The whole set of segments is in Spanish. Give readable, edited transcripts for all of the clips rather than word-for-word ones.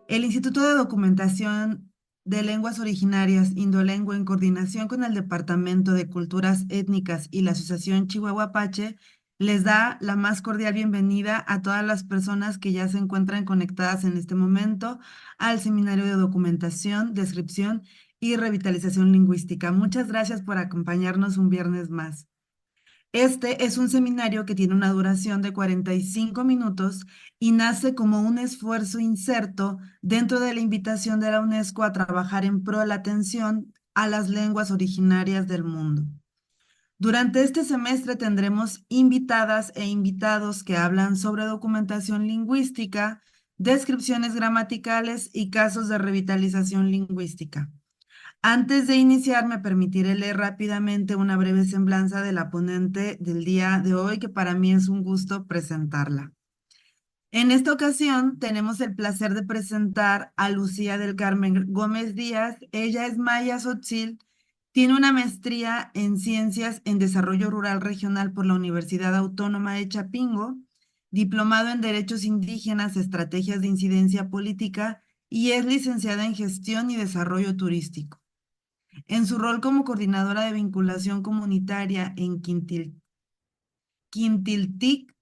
El Instituto de Documentación de Lenguas Originarias Indolengua, en coordinación con el Departamento de Culturas Étnicas y la Asociación Chihuahua Apache, les da la más cordial bienvenida a todas las personas que ya se encuentran conectadas en este momento al Seminario de Documentación, Descripción y Revitalización Lingüística. Muchas gracias por acompañarnos un viernes más. Este es un seminario que tiene una duración de 45 minutos y nace como un esfuerzo inserto dentro de la invitación de la UNESCO a trabajar en pro de la atención a las lenguas originarias del mundo. Durante este semestre tendremos invitadas e invitados que hablan sobre documentación lingüística, descripciones gramaticales y casos de revitalización lingüística. Antes de iniciar, me permitiré leer rápidamente una breve semblanza de la ponente del día de hoy, que para mí es un gusto presentarla. En esta ocasión tenemos el placer de presentar a Lucía del Carmen Gómez Díaz. Ella es maya Tzotzil, tiene una maestría en Ciencias en Desarrollo Rural Regional por la Universidad Autónoma de Chapingo, diplomado en Derechos Indígenas, Estrategias de Incidencia Política y es licenciada en Gestión y Desarrollo Turístico. En su rol como coordinadora de vinculación comunitaria en Quintiltic,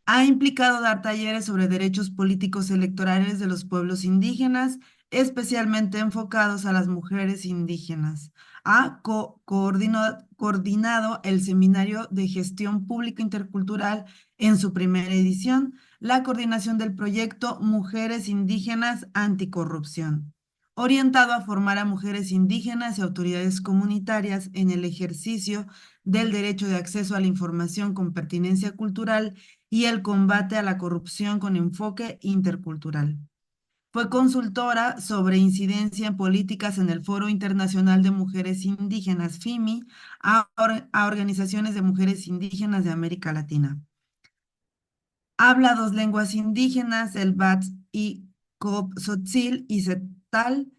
ha implicado dar talleres sobre derechos políticos electorales de los pueblos indígenas, especialmente enfocados a las mujeres indígenas. Ha coordinado el Seminario de Gestión Pública Intercultural en su primera edición, la coordinación del proyecto Mujeres Indígenas Anticorrupción, orientado a formar a mujeres indígenas y autoridades comunitarias en el ejercicio del derecho de acceso a la información con pertinencia cultural y el combate a la corrupción con enfoque intercultural. Fue consultora sobre incidencia en políticas en el Foro Internacional de Mujeres Indígenas, FIMI, a organizaciones de mujeres indígenas de América Latina. Habla dos lenguas indígenas, el Bats y Tzotzil y Setal,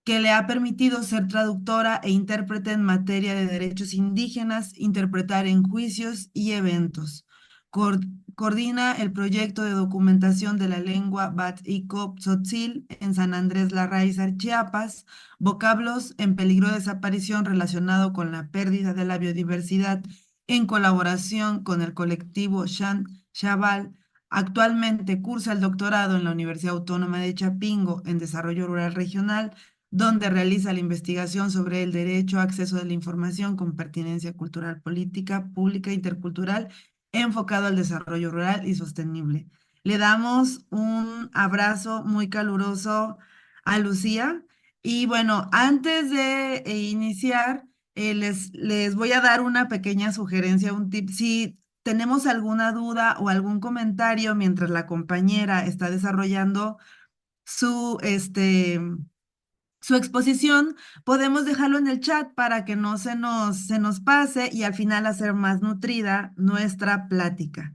que le ha permitido ser traductora e intérprete en materia de derechos indígenas, interpretar en juicios y eventos. Coordina el proyecto de documentación de la lengua Bat-y-Cop Tzotzil en San Andrés Larraízar, Chiapas, vocablos en peligro de desaparición relacionado con la pérdida de la biodiversidad, en colaboración con el colectivo Shan Chaval. Actualmente cursa el doctorado en la Universidad Autónoma de Chapingo en Desarrollo Rural Regional, donde realiza la investigación sobre el derecho a acceso de la información con pertinencia cultural, política, pública, intercultural, enfocado al desarrollo rural y sostenible. Le damos un abrazo muy caluroso a Lucía. Y bueno, antes de iniciar, les voy a dar una pequeña sugerencia, un tip. Si tenemos alguna duda o algún comentario mientras la compañera está desarrollando su, su exposición, podemos dejarlo en el chat para que no se nos pase y al final hacer más nutrida nuestra plática.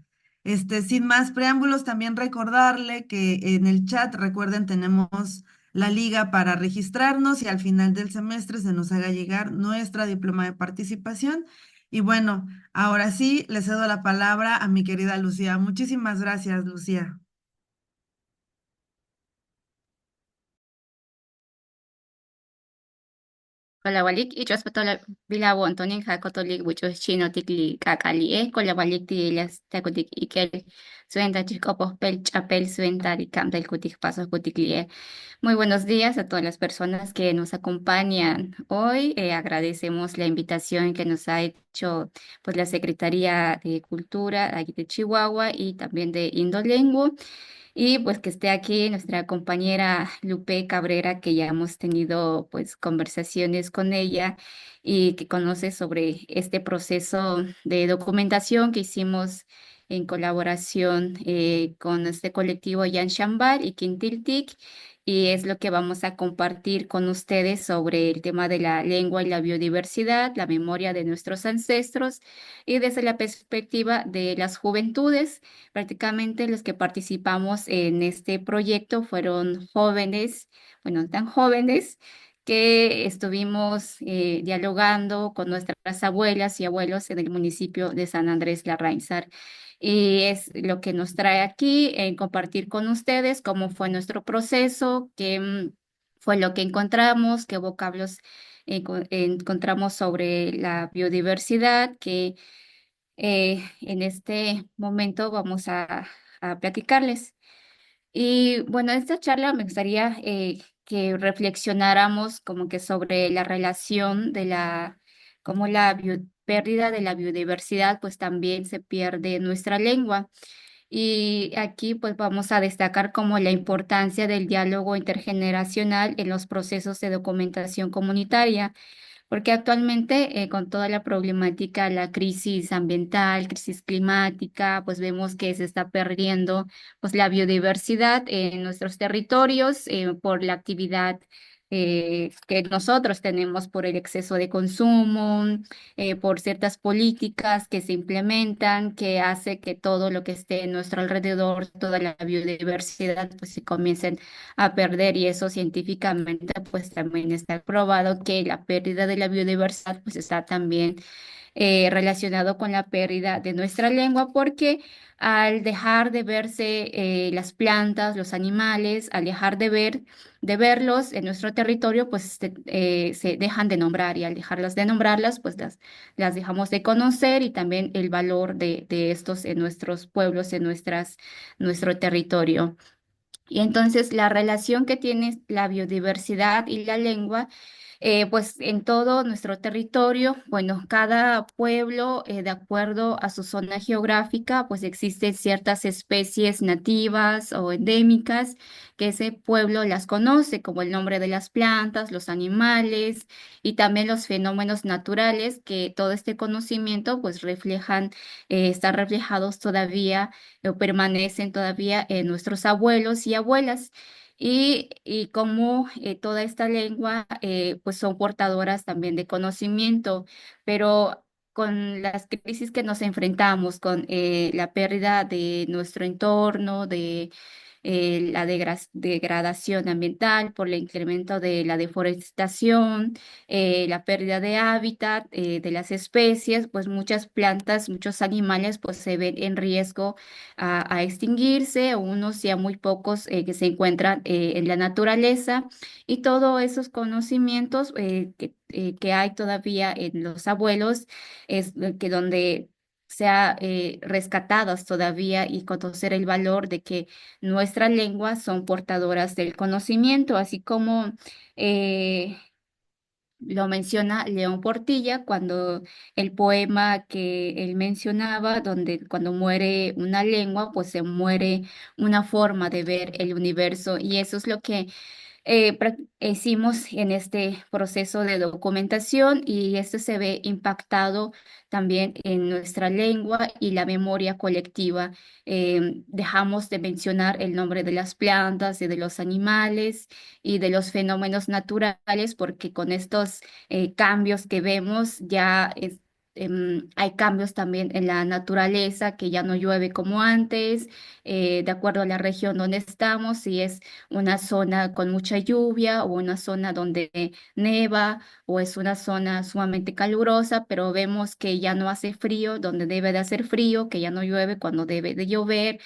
Sin más preámbulos, también recordarle que en el chat, recuerden, tenemos la liga para registrarnos y al final del semestre se nos haga llegar nuestra diploma de participación. Y bueno, ahora sí, le cedo la palabra a mi querida Lucía. Muchísimas gracias, Lucía. Kolawalik ichwas patola bilawo Antonin Jacotolik buchos chino tikli kakali kolawalik tilas takutik ikel suenta chikopos pel chapel suenta ricam del kutik pasos kutiklie. Muy buenos días a todas las personas que nos acompañan hoy. Agradecemos la invitación que nos ha hecho pues la Secretaría de Cultura aquí de Chihuahua y también de Indolengo. Y pues que esté aquí nuestra compañera Lupe Cabrera, que ya hemos tenido pues conversaciones con ella y que conoce sobre este proceso de documentación que hicimos en colaboración con este colectivo Yan Shambal y Quintiltic. Y es lo que vamos a compartir con ustedes sobre el tema de la lengua y la biodiversidad, la memoria de nuestros ancestros y desde la perspectiva de las juventudes. Prácticamente los que participamos en este proyecto fueron jóvenes, bueno, tan jóvenes que estuvimos dialogando con nuestras abuelas y abuelos en el municipio de San Andrés Larrainzar. y es lo que nos trae aquí en compartir con ustedes cómo fue nuestro proceso, qué fue lo que encontramos, qué vocablos encontramos sobre la biodiversidad, que en este momento vamos a platicarles. Y bueno, en esta charla me gustaría que reflexionáramos como que sobre la relación de cómo la pérdida de la biodiversidad pues también se pierde nuestra lengua. Y aquí pues vamos a destacar como la importancia del diálogo intergeneracional en los procesos de documentación comunitaria, porque actualmente con toda la problemática, la crisis ambiental, crisis climática, pues vemos que se está perdiendo pues la biodiversidad en nuestros territorios por la actividad que nosotros tenemos por el exceso de consumo, por ciertas políticas que se implementan, que hace que todo lo que esté en nuestro alrededor, toda la biodiversidad, pues se comiencen a perder, y eso científicamente pues también está probado que la pérdida de la biodiversidad pues está también relacionado con la pérdida de nuestra lengua, porque al dejar de verse las plantas, los animales, al dejar de verlos en nuestro territorio, pues se dejan de nombrar, y al dejarlas de nombrarlas, pues las dejamos de conocer, y también el valor de estos en nuestros pueblos, en nuestro territorio. Y entonces la relación que tiene la biodiversidad y la lengua, pues en todo nuestro territorio, bueno, cada pueblo, de acuerdo a su zona geográfica, pues existen ciertas especies nativas o endémicas que ese pueblo las conoce, como el nombre de las plantas, los animales y también los fenómenos naturales, que todo este conocimiento pues están reflejados todavía o permanecen todavía en nuestros abuelos y abuelas. Y como toda esta lengua pues son portadoras también de conocimiento, pero con las crisis que nos enfrentamos, con la pérdida de nuestro entorno, de la degradación ambiental por el incremento de la deforestación, la pérdida de hábitat de las especies, pues muchas plantas, muchos animales pues se ven en riesgo a extinguirse, unos ya muy pocos que se encuentran en la naturaleza, y todos esos conocimientos que hay todavía en los abuelos es que donde sea rescatadas todavía, y conocer el valor de que nuestras lenguas son portadoras del conocimiento, así como eh, lo menciona León Portilla cuando el poema que él mencionaba, donde cuando muere una lengua, pues se muere una forma de ver el universo, y eso es lo que hicimos en este proceso de documentación, y esto se ve impactado también en nuestra lengua y la memoria colectiva. Dejamos de mencionar el nombre de las plantas y de los animales y de los fenómenos naturales, porque con estos cambios que vemos hay cambios también en la naturaleza, que ya no llueve como antes, de acuerdo a la región donde estamos, si es una zona con mucha lluvia o una zona donde neva, o es una zona sumamente calurosa, pero vemos que ya no hace frío donde debe de hacer frío, que ya no llueve cuando debe de llover.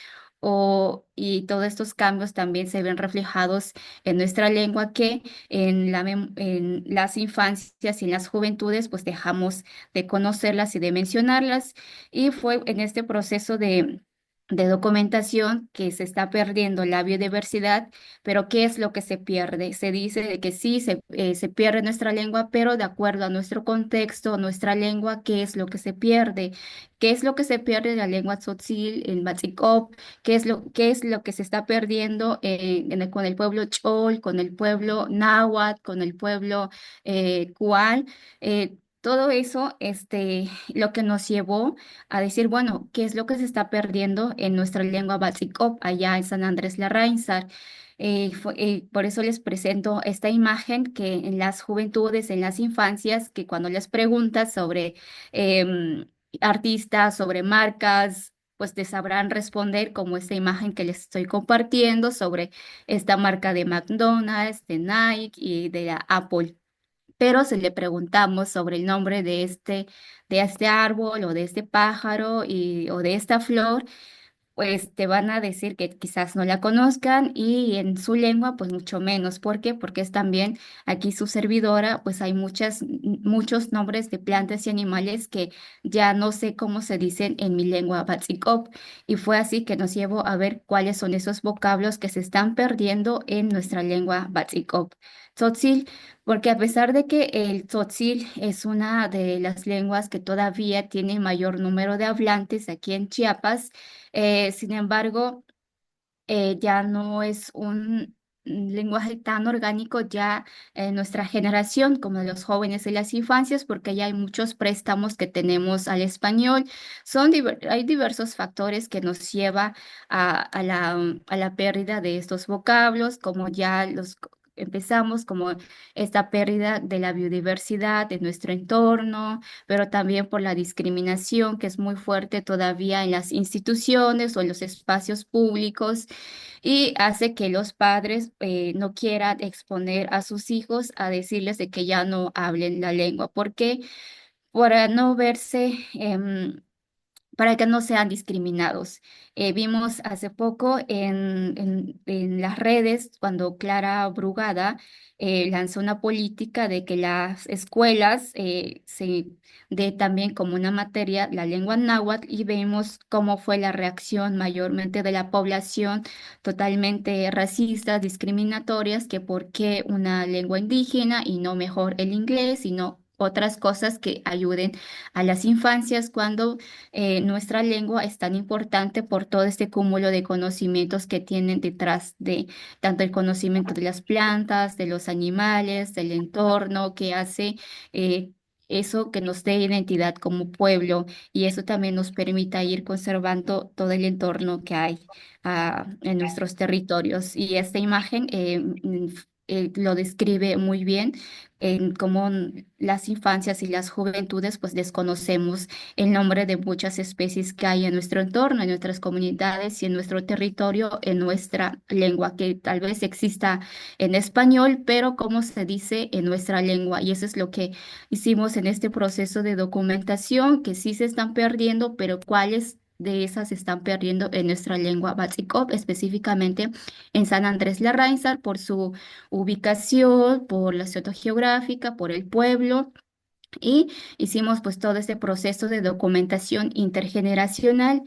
Y todos estos cambios también se ven reflejados en nuestra lengua, que en las infancias y en las juventudes pues dejamos de conocerlas y de mencionarlas, y fue en este proceso de documentación que se está perdiendo la biodiversidad. Pero ¿qué es lo que se pierde? Se dice de que sí, se pierde nuestra lengua, pero de acuerdo a nuestro contexto, nuestra lengua, ¿qué es lo que se pierde? ¿Qué es lo que se pierde de la lengua tzotzil, el matzikop? ¿Qué es lo que se está perdiendo con el pueblo chol, con el pueblo náhuatl, con el pueblo cual? Todo eso, lo que nos llevó a decir, bueno, ¿qué es lo que se está perdiendo en nuestra lengua Batsikop allá en San Andrés Larrainzar? Por eso les presento esta imagen, que en las juventudes, en las infancias, que cuando les preguntas sobre em, artistas, sobre marcas, pues te sabrán responder, como esta imagen que les estoy compartiendo sobre esta marca de McDonald's, de Nike y de la Apple. pero si le preguntamos sobre el nombre de este árbol o de este pájaro o de esta flor, pues te van a decir que quizás no la conozcan y en su lengua pues mucho menos. ¿Por qué? Porque es también aquí su servidora, pues hay muchos nombres de plantas y animales que ya no sé cómo se dicen en mi lengua Batsikop. Y fue así que nos llevó a ver cuáles son esos vocablos que se están perdiendo en nuestra lengua Batsikop. Tzotzil, porque a pesar de que el tzotzil es una de las lenguas que todavía tiene mayor número de hablantes aquí en Chiapas, sin embargo, ya no es un lenguaje tan orgánico ya en nuestra generación como de los jóvenes y las infancias, porque ya hay muchos préstamos que tenemos al español. Hay diversos factores que nos lleva a la pérdida de estos vocablos, como ya empezamos, como esta pérdida de la biodiversidad de nuestro entorno, pero también por la discriminación que es muy fuerte todavía en las instituciones o en los espacios públicos y hace que los padres no quieran exponer a sus hijos a decirles de que ya no hablen la lengua. ¿Por qué? Para no verse, para que no sean discriminados. Vimos hace poco en las redes cuando Clara Brugada lanzó una política de que las escuelas se dé también como una materia la lengua náhuatl y vemos cómo fue la reacción mayormente de la población totalmente racistas, discriminatorias, que por qué una lengua indígena y no mejor el inglés, sino otras cosas que ayuden a las infancias cuando nuestra lengua es tan importante por todo este cúmulo de conocimientos que tienen detrás de tanto el conocimiento de las plantas, de los animales, del entorno, que hace eso que nos dé identidad como pueblo y eso también nos permita ir conservando todo el entorno que hay en nuestros territorios. Y esta imagen lo describe muy bien en cómo las infancias y las juventudes pues desconocemos el nombre de muchas especies que hay en nuestro entorno, en nuestras comunidades y en nuestro territorio, en nuestra lengua, que tal vez exista en español, pero cómo se dice en nuestra lengua. Y eso es lo que hicimos en este proceso de documentación, que sí se están perdiendo, pero cuáles de esas se están perdiendo en nuestra lengua Batsikov, específicamente en San Andrés Larrainzar, por su ubicación, por la zona geográfica, por el pueblo. Y hicimos pues todo este proceso de documentación intergeneracional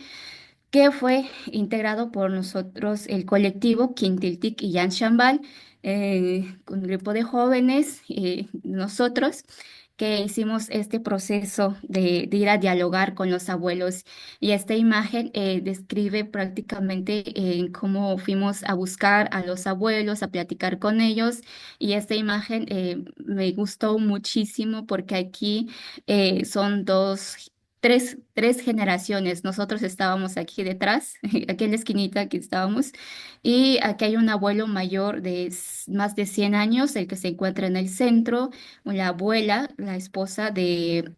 que fue integrado por nosotros, el colectivo Quintiltic y Yan Shambal, un grupo de jóvenes, nosotros, que hicimos este proceso de ir a dialogar con los abuelos. Y esta imagen describe prácticamente cómo fuimos a buscar a los abuelos, a platicar con ellos. Y esta imagen me gustó muchísimo porque aquí son tres generaciones. Nosotros estábamos aquí detrás, aquí en la esquinita aquí estábamos, y aquí hay un abuelo mayor de más de 100 años, el que se encuentra en el centro, la abuela, la esposa de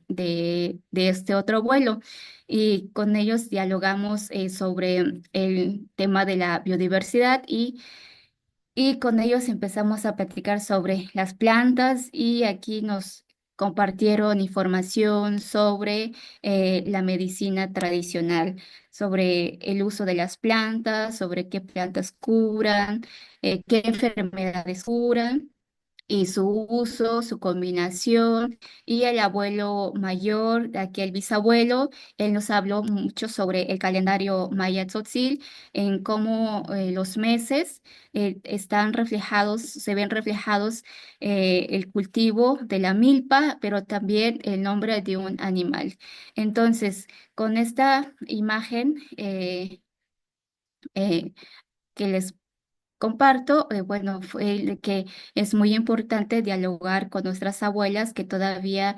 este otro abuelo. Y con ellos dialogamos sobre el tema de la biodiversidad y con ellos empezamos a platicar sobre las plantas y aquí nos compartieron información sobre la medicina tradicional, sobre el uso de las plantas, sobre qué plantas curan, qué enfermedades curan y su uso, su combinación. Y el abuelo mayor, de aquí el bisabuelo, él nos habló mucho sobre el calendario maya tzotzil, en cómo los meses están reflejados, se ven reflejados el cultivo de la milpa, pero también el nombre de un animal. Entonces, con esta imagen eh, que les comparto, bueno, fue el que es muy importante dialogar con nuestras abuelas que todavía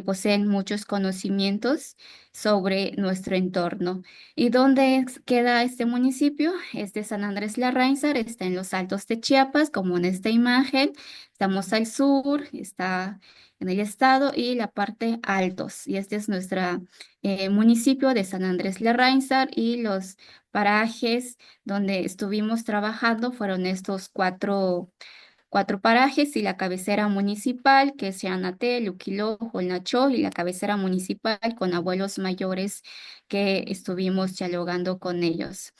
poseen muchos conocimientos sobre nuestro entorno. ¿Y dónde queda este municipio? Es de San Andrés Larrainzar, está en los Altos de Chiapas, como en esta imagen. Estamos al sur, está en el estado y la parte altos. Y este es nuestro municipio de San Andrés Larrainzar y los parajes donde estuvimos trabajando fueron estos cuatro parajes y la cabecera municipal, que es Llanaté, Luquiló, Nacho, y la cabecera municipal con abuelos mayores que estuvimos dialogando con ellos.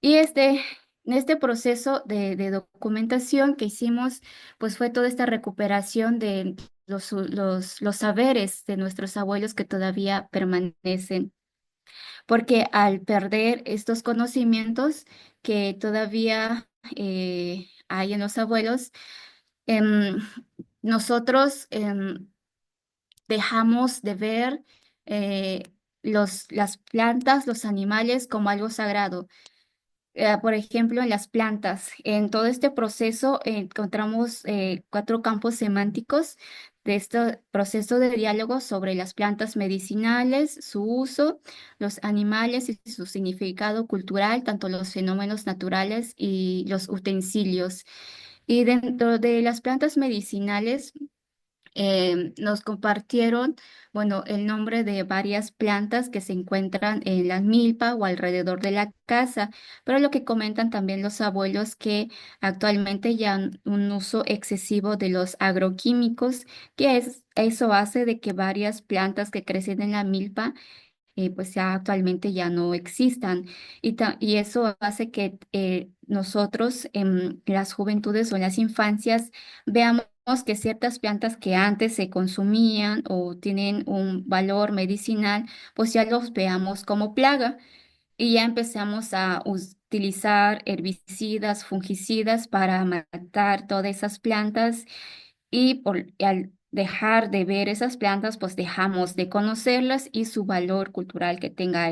Y en este proceso de documentación que hicimos, pues fue toda esta recuperación de los saberes de nuestros abuelos que todavía permanecen, porque al perder estos conocimientos que todavía hay en los abuelos, em, nosotros dejamos de ver eh, las plantas, los animales como algo sagrado. Por ejemplo, en las plantas. En todo este proceso encontramos cuatro campos semánticos de este proceso de diálogo sobre las plantas medicinales, su uso, los animales y su significado cultural, tanto los fenómenos naturales y los utensilios. Y dentro de las plantas medicinales, nos compartieron, bueno, el nombre de varias plantas que se encuentran en la milpa o alrededor de la casa, pero lo que comentan también los abuelos que actualmente ya un uso excesivo de los agroquímicos, eso hace de que varias plantas que crecen en la milpa pues ya actualmente ya no existan. Y eso hace que nosotros en las juventudes o en las infancias veamos que ciertas plantas que antes se consumían o tienen un valor medicinal, pues ya los veamos como plaga y ya empezamos a utilizar herbicidas, fungicidas para matar todas esas plantas al dejar de ver esas plantas, pues dejamos de conocerlas y su valor cultural que tenga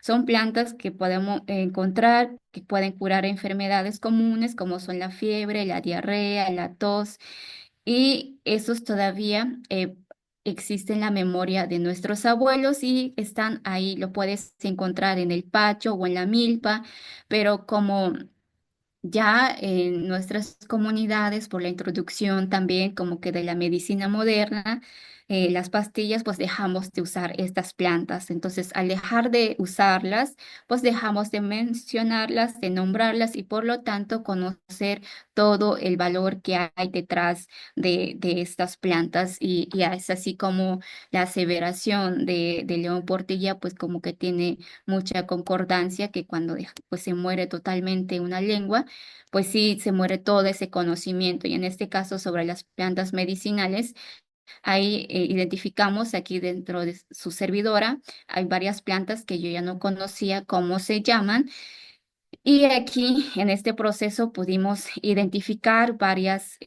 Son plantas que podemos encontrar, que pueden curar enfermedades comunes como son la fiebre, la diarrea, la tos, y esos todavía existen en la memoria de nuestros abuelos y están ahí, lo puedes encontrar en el pacho o en la milpa, pero como ya en nuestras comunidades, por la introducción también como que de la medicina moderna, las pastillas, pues dejamos de usar estas plantas. Entonces, al dejar de usarlas, pues dejamos de mencionarlas, de nombrarlas y por lo tanto conocer todo el valor que hay detrás de estas plantas. Y es así como la aseveración de León Portilla, pues como que tiene mucha concordancia que cuando pues se muere totalmente una lengua, pues sí, se muere todo ese conocimiento. Y en este caso, sobre las plantas medicinales, ahí identificamos aquí dentro de su servidora, hay varias plantas que yo ya no conocía cómo se llaman y aquí en este proceso pudimos identificar varios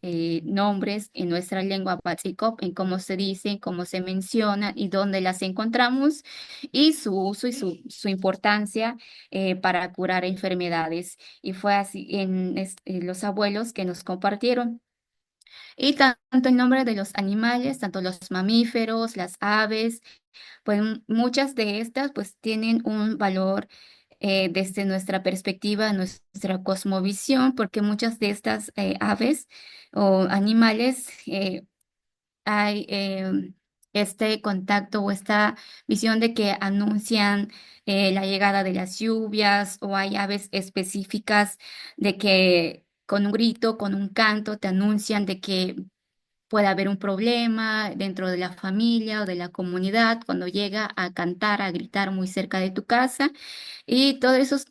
nombres en nuestra lengua Patsicop, en cómo se dicen, cómo se mencionan y dónde las encontramos y su uso y su importancia para curar enfermedades. Y fue así en los abuelos que nos compartieron. Y tanto el nombre de los animales, tanto los mamíferos, las aves, pues muchas de estas pues tienen un valor desde nuestra perspectiva, nuestra cosmovisión, porque muchas de estas aves o animales hay este contacto o esta visión de que anuncian la llegada de las lluvias o hay aves específicas de que con un grito, con un canto, te anuncian de que puede haber un problema dentro de la familia o de la comunidad cuando llega a cantar, a gritar muy cerca de tu casa. Y todos esos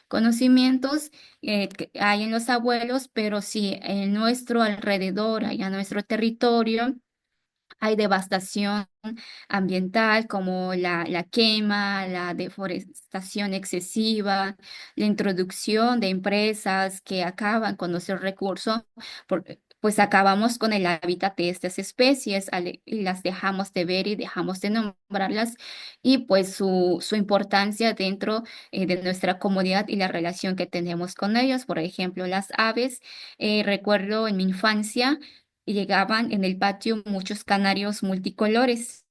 conocimientos que hay en los abuelos, pero si en nuestro alrededor, allá en nuestro territorio, hay devastación ambiental como la quema, la deforestación excesiva, la introducción de empresas que acaban con nuestros recursos, pues acabamos con el hábitat de estas especies y las dejamos de ver y dejamos de nombrarlas y pues su importancia dentro de nuestra comunidad y la relación que tenemos con ellos. Por ejemplo, las aves, recuerdo en mi infancia, llegaban en el patio muchos canarios multicolores.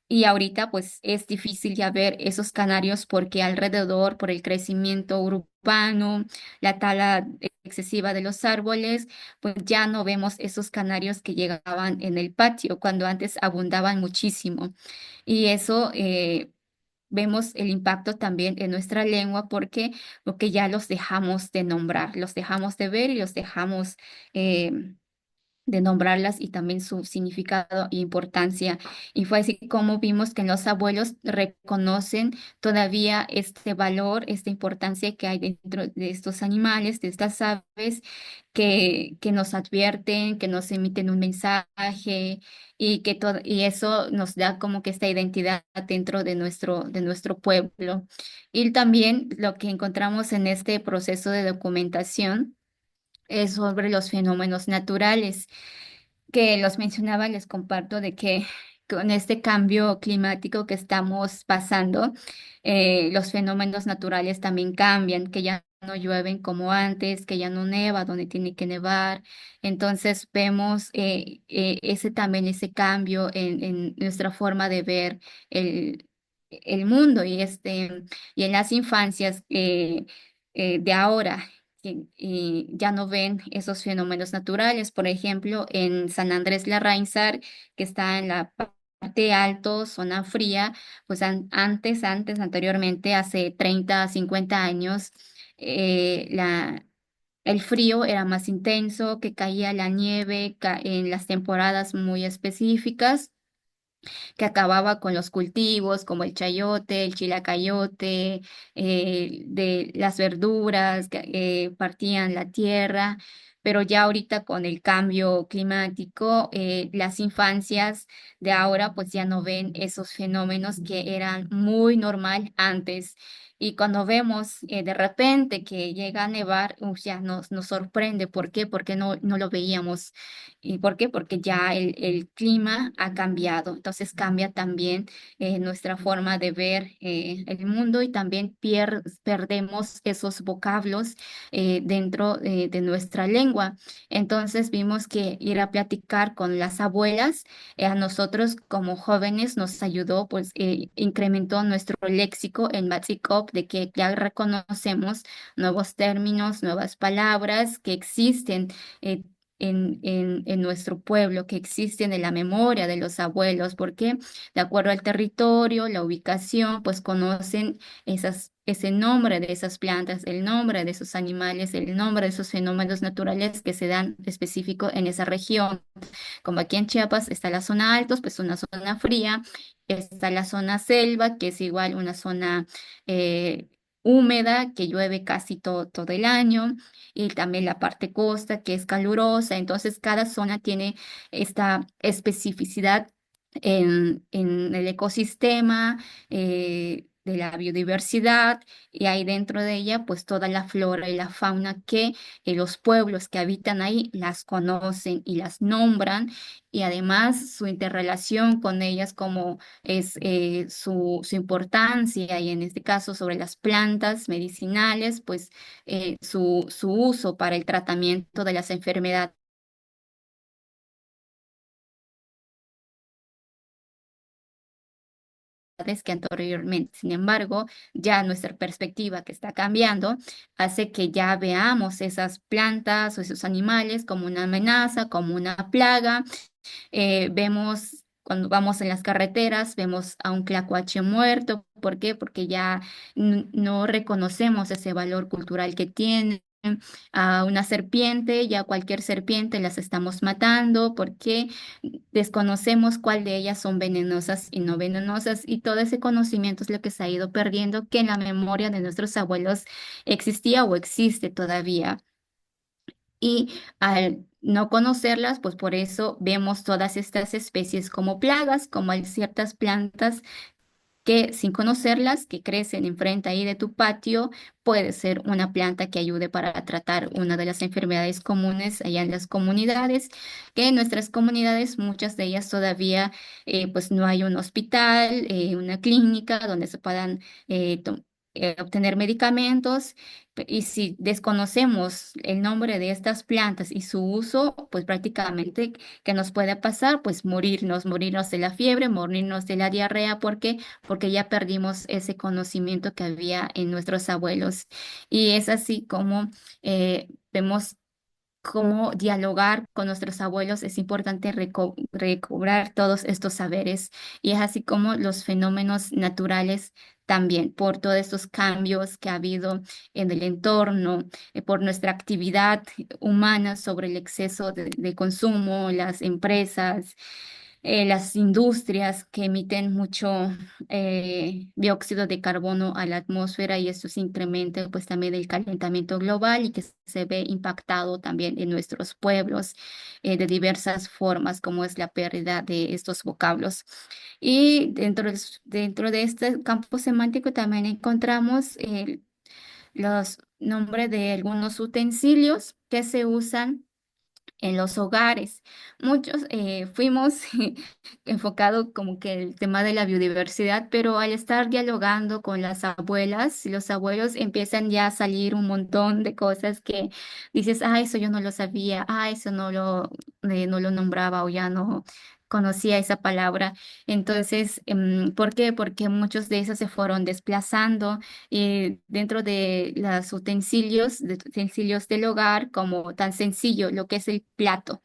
Y ahorita pues es difícil ya ver esos canarios porque alrededor, por el crecimiento urbano, la tala excesiva de los árboles, pues ya no vemos esos canarios que llegaban en el patio cuando antes abundaban muchísimo. Y eso vemos el impacto también en nuestra lengua porque ya los dejamos de nombrar, los dejamos de ver y los dejamos eh, de nombrarlas y también su significado e importancia. Y fue así como vimos que los abuelos reconocen todavía este valor, esta importancia que hay dentro de estos animales, de estas aves, que nos advierten, que nos emiten un mensaje y eso nos da como que esta identidad dentro de nuestro pueblo. Y también lo que encontramos en este proceso de documentación es sobre los fenómenos naturales que los mencionaba, les comparto de que con este cambio climático que estamos pasando, los fenómenos naturales también cambian, que ya no llueven como antes, que ya no neva donde tiene que nevar. Entonces vemos ese también, ese cambio en nuestra forma de ver el, el mundo y en las infancias de ahora y ya no ven esos fenómenos naturales. Por ejemplo, en San Andrés Larrainzar, que está en la parte alto, zona fría, pues anteriormente, hace 30 50 años, el frío era más intenso, que caía la nieve en las temporadas muy específicas que acababa con los cultivos como el chayote, el chilacayote, de las verduras que partían la tierra. Pero ya ahorita con el cambio climático, las infancias de ahora pues ya no ven esos fenómenos que eran muy normal antes. Y cuando vemos de repente que llega a nevar, ya nos sorprende. ¿Por qué? Porque no lo veíamos. ¿Y por qué? Porque ya el clima ha cambiado, entonces cambia también nuestra forma de ver el mundo y también perdemos esos vocablos dentro de nuestra lengua. Entonces vimos que ir a platicar con las abuelas a nosotros como jóvenes nos ayudó, pues incrementó nuestro léxico en Batsikop de que ya reconocemos nuevos términos, nuevas palabras que existen. eh, en nuestro pueblo, que existen en la memoria de los abuelos, porque de acuerdo al territorio, la ubicación, pues conocen ese nombre de esas plantas, el nombre de esos animales, el nombre de esos fenómenos naturales que se dan específico en esa región. Como aquí en Chiapas está la zona altos, pues una zona fría, está la zona selva, que es igual una zona eh, húmeda, que llueve casi todo el año, y también la parte costa, que es calurosa. Entonces, cada zona tiene esta especificidad en el ecosistema. De la biodiversidad y ahí dentro de ella pues toda la flora y la fauna que los pueblos que habitan ahí las conocen y las nombran y además su interrelación con ellas como es su importancia y en este caso sobre las plantas medicinales, pues su uso para el tratamiento de las enfermedades que anteriormente. Sin embargo, ya nuestra perspectiva que está cambiando hace que ya veamos esas plantas o esos animales como una amenaza, como una plaga. Vemos cuando vamos en las carreteras, vemos a un tlacuache muerto. ¿Por qué? Porque ya no reconocemos ese valor cultural que tiene. A una serpiente, ya cualquier serpiente las estamos matando porque desconocemos cuál de ellas son venenosas y no venenosas y todo ese conocimiento es lo que se ha ido perdiendo que en la memoria de nuestros abuelos existía o existe todavía. Y al no conocerlas, pues por eso vemos todas estas especies como plagas, como hay ciertas plantas que sin conocerlas, que crecen enfrente ahí de tu patio, puede ser una planta que ayude para tratar una de las enfermedades comunes allá en las comunidades, que en nuestras comunidades, muchas de ellas todavía, pues no hay un hospital, una clínica donde se puedan obtener medicamentos. Y si desconocemos el nombre de estas plantas y su uso, pues prácticamente que nos puede pasar, pues morirnos de la fiebre, morirnos de la diarrea, porque ya perdimos ese conocimiento que había en nuestros abuelos. Y es así como vemos cómo dialogar con nuestros abuelos, es importante recobrar todos estos saberes y es así como los fenómenos naturales también, por todos estos cambios que ha habido en el entorno, por nuestra actividad humana sobre el exceso de consumo, las empresas, las industrias que emiten mucho dióxido de carbono a la atmósfera y esto se incrementa pues también el calentamiento global y que se ve impactado también en nuestros pueblos de diversas formas como es la pérdida de estos vocablos. Y dentro de este campo semántico también encontramos los nombres de algunos utensilios que se usan en los hogares. Muchos fuimos enfocados como que el tema de la biodiversidad, pero al estar dialogando con las abuelas y los abuelos empiezan ya a salir un montón de cosas que dices, ah, eso yo no lo sabía, ah, eso no lo nombraba o ya no conocía esa palabra. Entonces, ¿por qué? Porque muchos de esos se fueron desplazando dentro de utensilios del hogar, como tan sencillo, lo que es el plato.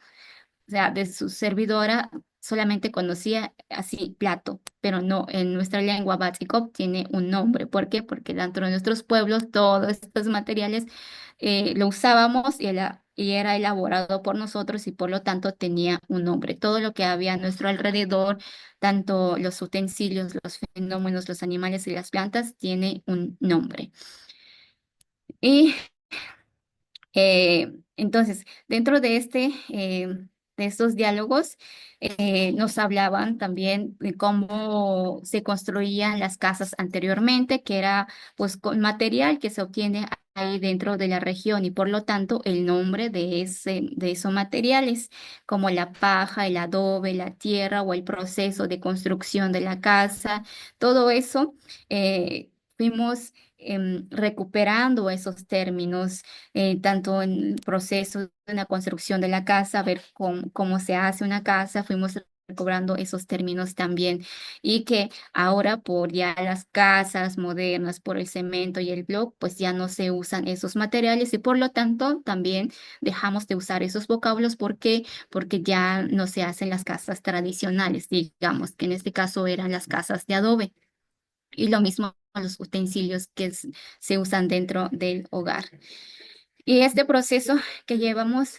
O sea, de su servidora solamente conocía así plato, pero no, en nuestra lengua Batsikop tiene un nombre. ¿Por qué? Porque dentro de nuestros pueblos todos estos materiales lo usábamos y era elaborado por nosotros y por lo tanto tenía un nombre. Todo lo que había a nuestro alrededor, tanto los utensilios, los fenómenos, los animales y las plantas, tiene un nombre. Y entonces, dentro de de estos diálogos, nos hablaban también de cómo se construían las casas anteriormente, que era pues con material que se obtiene ahí dentro de la región y por lo tanto el nombre de esos materiales, como la paja, el adobe, la tierra o el proceso de construcción de la casa, todo eso fuimos recuperando esos términos tanto en el proceso de la construcción de la casa, ver cómo se hace una casa, fuimos recobrando esos términos también y que ahora por ya las casas modernas, por el cemento y el block, pues ya no se usan esos materiales y por lo tanto también dejamos de usar esos vocablos porque ya no se hacen las casas tradicionales, digamos, que en este caso eran las casas de adobe. Y lo mismo con los utensilios que se usan dentro del hogar. Y este proceso que llevamos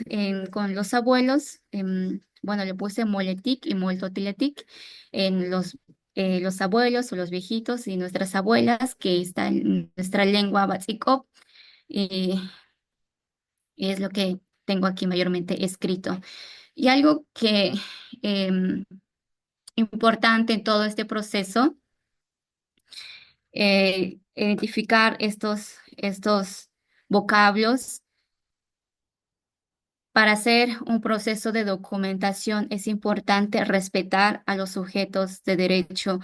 con los abuelos, bueno, le puse moletic y moltotiletic en los abuelos o los viejitos y nuestras abuelas, que está en nuestra lengua Batsikop, y, y es lo que tengo aquí mayormente escrito. Y algo que em, importante en todo este proceso, identificar estos vocablos. Para hacer un proceso de documentación es importante respetar a los sujetos de derecho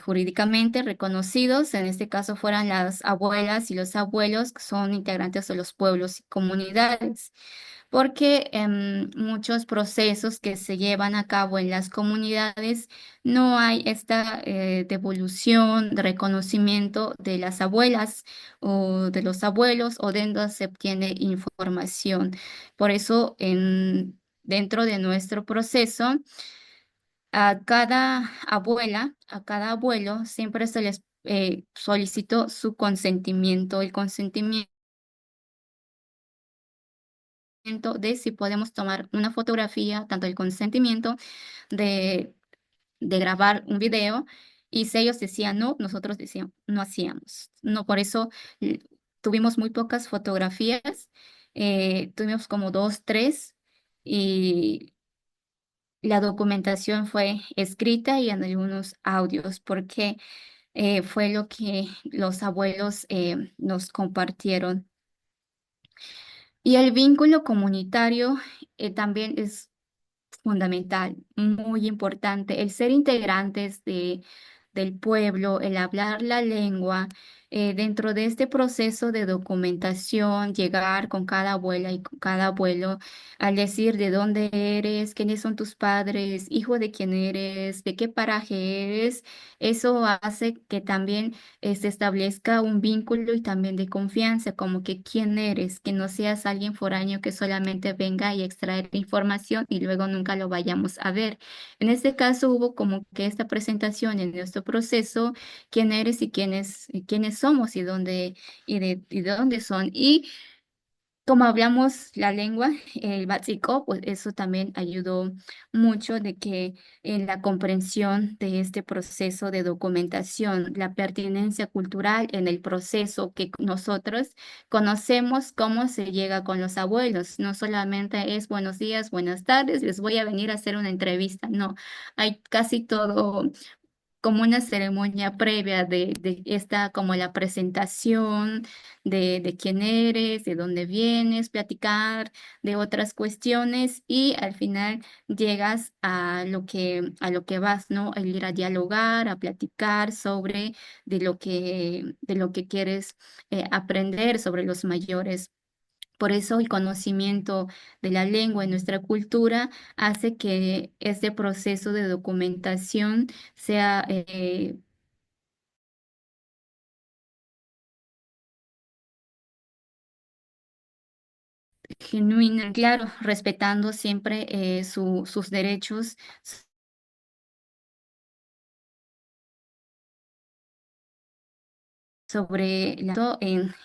jurídicamente reconocidos. En este caso fueran las abuelas y los abuelos, que son integrantes de los pueblos y comunidades porque muchos procesos que se llevan a cabo en las comunidades no hay esta devolución, de reconocimiento de las abuelas o de los abuelos o de donde se obtiene información. Por eso, dentro de nuestro proceso, a cada abuela, a cada abuelo, siempre se les solicitó su consentimiento, el consentimiento de si podemos tomar una fotografía, tanto el consentimiento de, de grabar un video, y si ellos decían no, nosotros decíamos, no hacíamos. No, por eso eh, tuvimos muy pocas fotografías, tuvimos como dos, tres, y la documentación fue escrita y en algunos audios, porque fue lo que los abuelos nos compartieron. Y el vínculo comunitario también es fundamental, muy importante. El ser integrantes del pueblo, el hablar la lengua, Dentro de este proceso de documentación, llegar con cada abuela y con cada abuelo al decir de dónde eres, quiénes son tus padres, hijo de quién eres, de qué paraje eres, eso hace que también se establezca un vínculo y también de confianza, como que quién eres, que no seas alguien foráneo que solamente venga y extraer información y luego nunca lo vayamos a ver. En este caso hubo como que esta presentación en nuestro proceso, quién eres y quiénes somos y de dónde son. Y como hablamos la lengua, el básico, pues eso también ayudó mucho de que en la comprensión de este proceso de documentación, la pertinencia cultural en el proceso que nosotros conocemos cómo se llega con los abuelos. No solamente es buenos días, buenas tardes, les voy a venir a hacer una entrevista. No, hay casi todo como una ceremonia previa de esta, como la presentación de quién eres, de dónde vienes, platicar de otras cuestiones y al final llegas a lo que vas, ¿no? El ir a dialogar, a platicar sobre de lo que quieres aprender sobre los mayores. Por eso el conocimiento de la lengua en nuestra cultura hace que este proceso de documentación sea genuino, claro, respetando siempre sus derechos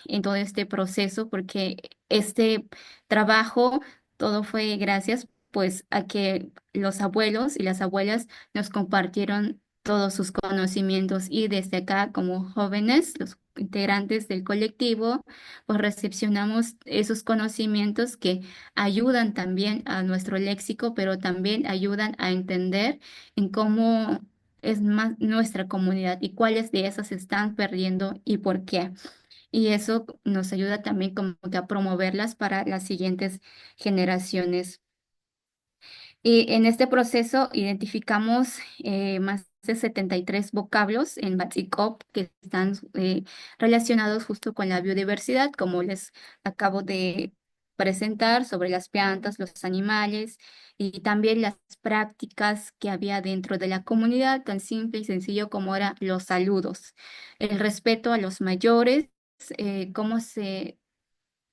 en todo este proceso, porque este trabajo, todo fue gracias pues a que los abuelos y las abuelas nos compartieron todos sus conocimientos y desde acá como jóvenes, los integrantes del colectivo, pues recepcionamos esos conocimientos que ayudan también a nuestro léxico, pero también ayudan a entender en cómo es más nuestra comunidad y cuáles de esas se están perdiendo y por qué. Y eso nos ayuda también como que a promoverlas para las siguientes generaciones. Y en este proceso identificamos más de 73 vocablos en Batsikop que están relacionados justo con la biodiversidad, como les acabo de presentar sobre las plantas, los animales y también las prácticas que había dentro de la comunidad, tan simple y sencillo como eran los saludos, el respeto a los mayores, cómo se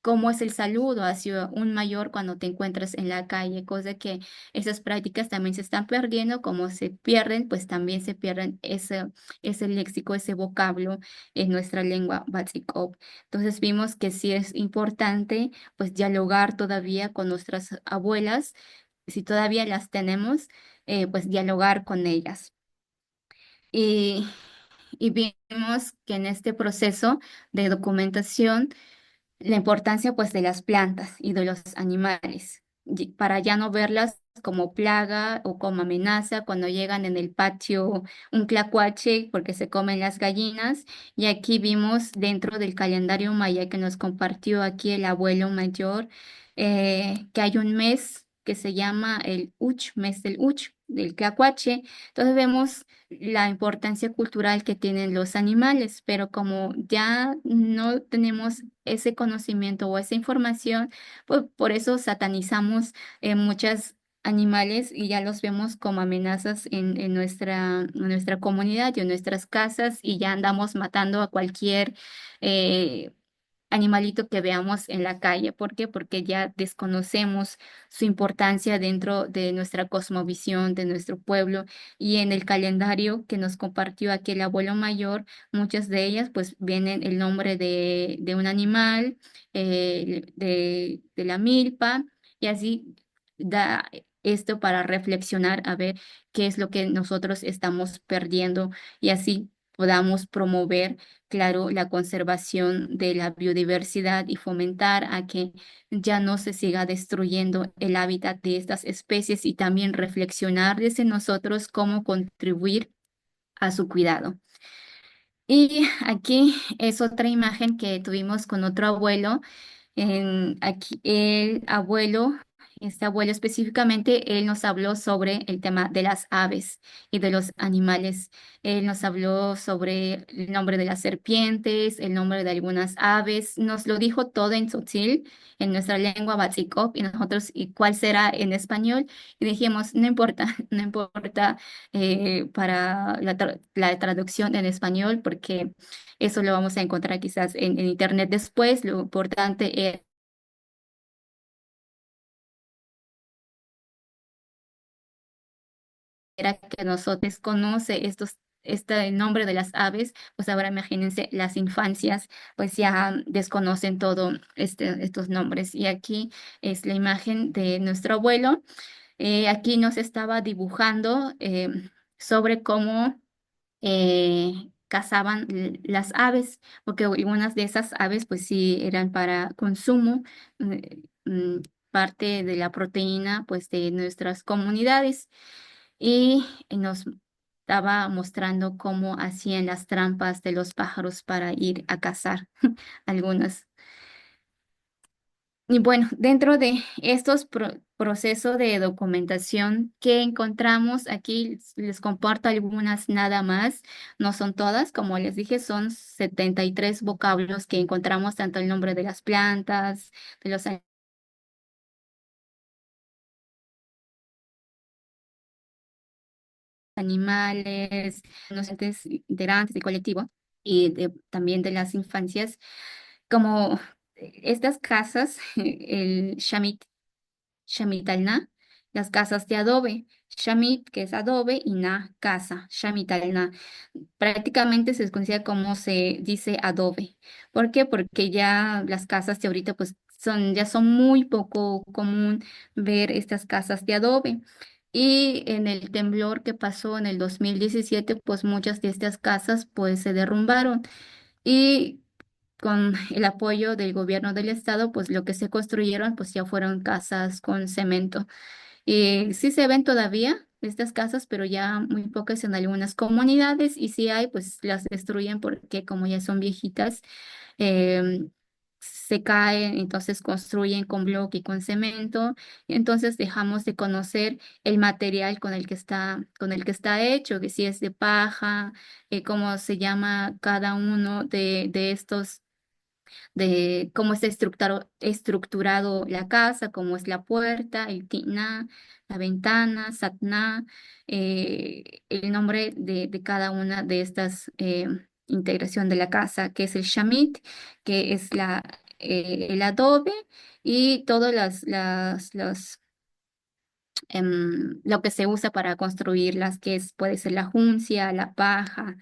cómo es el saludo hacia un mayor cuando te encuentras en la calle, cosa que esas prácticas también se están perdiendo, como se pierden, pues también se pierden ese léxico, ese vocablo en nuestra lengua básico. Entonces vimos que sí es importante pues dialogar todavía con nuestras abuelas, si todavía las tenemos, pues dialogar con ellas. Y, y vimos que en este proceso de documentación, la importancia pues de las plantas y de los animales, para ya no verlas como plaga o como amenaza cuando llegan en el patio un tlacuache porque se comen las gallinas. Y aquí vimos dentro del calendario maya que nos compartió aquí el abuelo mayor, que hay un mes que se llama el Uch, mes del Uch, del tlacuache. Entonces vemos la importancia cultural que tienen los animales, pero como ya no tenemos ese conocimiento o esa información, pues por eso satanizamos muchos animales y ya los vemos como amenazas en nuestra comunidad y en nuestras casas y ya andamos matando a cualquier eh, animalito que veamos en la calle. ¿Por qué? Porque ya desconocemos su importancia dentro de nuestra cosmovisión, de nuestro pueblo y en el calendario que nos compartió aquí el abuelo mayor, muchas de ellas pues vienen el nombre de un animal, de la milpa y así da esto para reflexionar a ver qué es lo que nosotros estamos perdiendo y así podamos promover, claro, la conservación de la biodiversidad y fomentar a que ya no se siga destruyendo el hábitat de estas especies y también reflexionar desde nosotros cómo contribuir a su cuidado. Y aquí es otra imagen que tuvimos con otro abuelo. Aquí el abuelo Este abuelo específicamente, él nos habló sobre el tema de las aves y de los animales. Él nos habló sobre el nombre de las serpientes, el nombre de algunas aves. Nos lo dijo todo en tzotzil, en nuestra lengua Batsikop, y nosotros, ¿y cuál será en español? Y dijimos, no importa, no importa para la traducción en español, porque eso lo vamos a encontrar quizás en internet después. Lo importante es era que nosotros conoce este nombre de las aves, pues ahora imagínense las infancias, pues ya desconocen todo estos nombres. Y aquí es la imagen de nuestro abuelo. Aquí nos estaba dibujando sobre cómo cazaban las aves, porque algunas de esas aves pues sí eran para consumo, parte de la proteína pues de nuestras comunidades y nos estaba mostrando cómo hacían las trampas de los pájaros para ir a cazar algunas. Y bueno, dentro de estos procesos de documentación que encontramos aquí, les comparto algunas nada más, no son todas, como les dije, son 73 vocablos que encontramos, tanto el nombre de las plantas, de los animales, los entes integrantes del colectivo y también de las infancias, como estas casas, el Shamitalna, las casas de adobe. Shamit, que es adobe, y na, casa, Shamitalna. Prácticamente se considera como se dice adobe. ¿Por qué? Porque ya las casas de ahorita pues ya son muy poco común ver estas casas de adobe. Y en el temblor que pasó en el 2017 pues muchas de estas casas pues se derrumbaron. Y con el apoyo del gobierno del estado, pues lo que se construyeron, pues ya fueron casas con cemento. Y sí se ven todavía estas casas, pero ya muy pocas en algunas comunidades, y si hay, pues las destruyen porque como ya son viejitas, em, se caen, entonces construyen con bloque y con cemento, y entonces dejamos de conocer el material con el que está hecho, que si es de paja, cómo se llama cada uno de estos de cómo está estructurado la casa, cómo es la puerta, el tina, la ventana, satna, el nombre de cada una de estas integración de la casa, que es el shamit, que es el adobe y todas lo que se usa para construirlas, puede ser la juncia, la paja,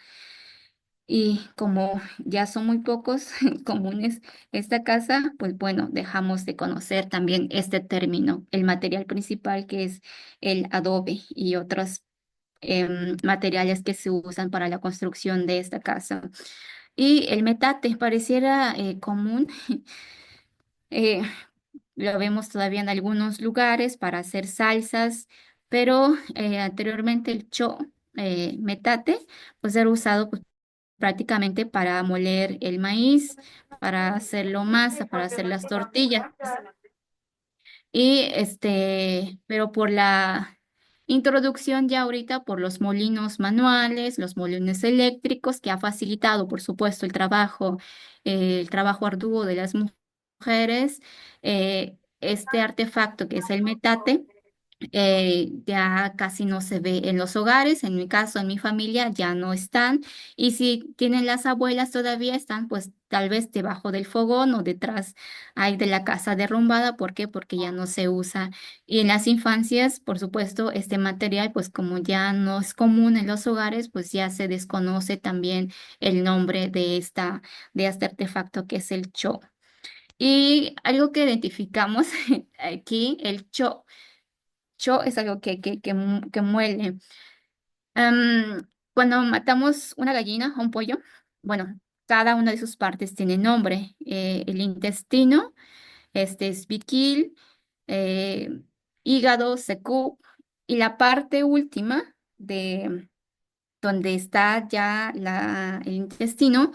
y como ya son muy pocos comunes esta casa, pues bueno, dejamos de conocer también este término, el material principal que es el adobe y otros materiales que se usan para la construcción de esta casa. Y el metate pareciera común, eh, lo vemos todavía en algunos lugares para hacer salsas, pero anteriormente el metate, pues era usado pues, prácticamente para moler el maíz, para hacerlo masa, para hacer las tortillas. Y pero por la introducción ya ahorita por los molinos manuales, los molinos eléctricos, que ha facilitado, por supuesto, el trabajo arduo de las mujeres, este artefacto que es el metate ya casi no se ve en los hogares, en mi caso, en mi familia, ya no están. Y si tienen las abuelas todavía, están pues tal vez debajo del fogón o detrás hay de la casa derrumbada. ¿Por qué? Porque ya no se usa. Y en las infancias, por supuesto, este material, pues como ya no es común en los hogares, pues ya se desconoce también el nombre de este artefacto que es el cho. Y algo que identificamos aquí, el cho. Cho es algo que muele. Cuando matamos una gallina o un pollo, bueno, cada una de sus partes tiene nombre. El intestino, este es biquil, eh, hígado, secú, y la parte última de donde está ya el intestino,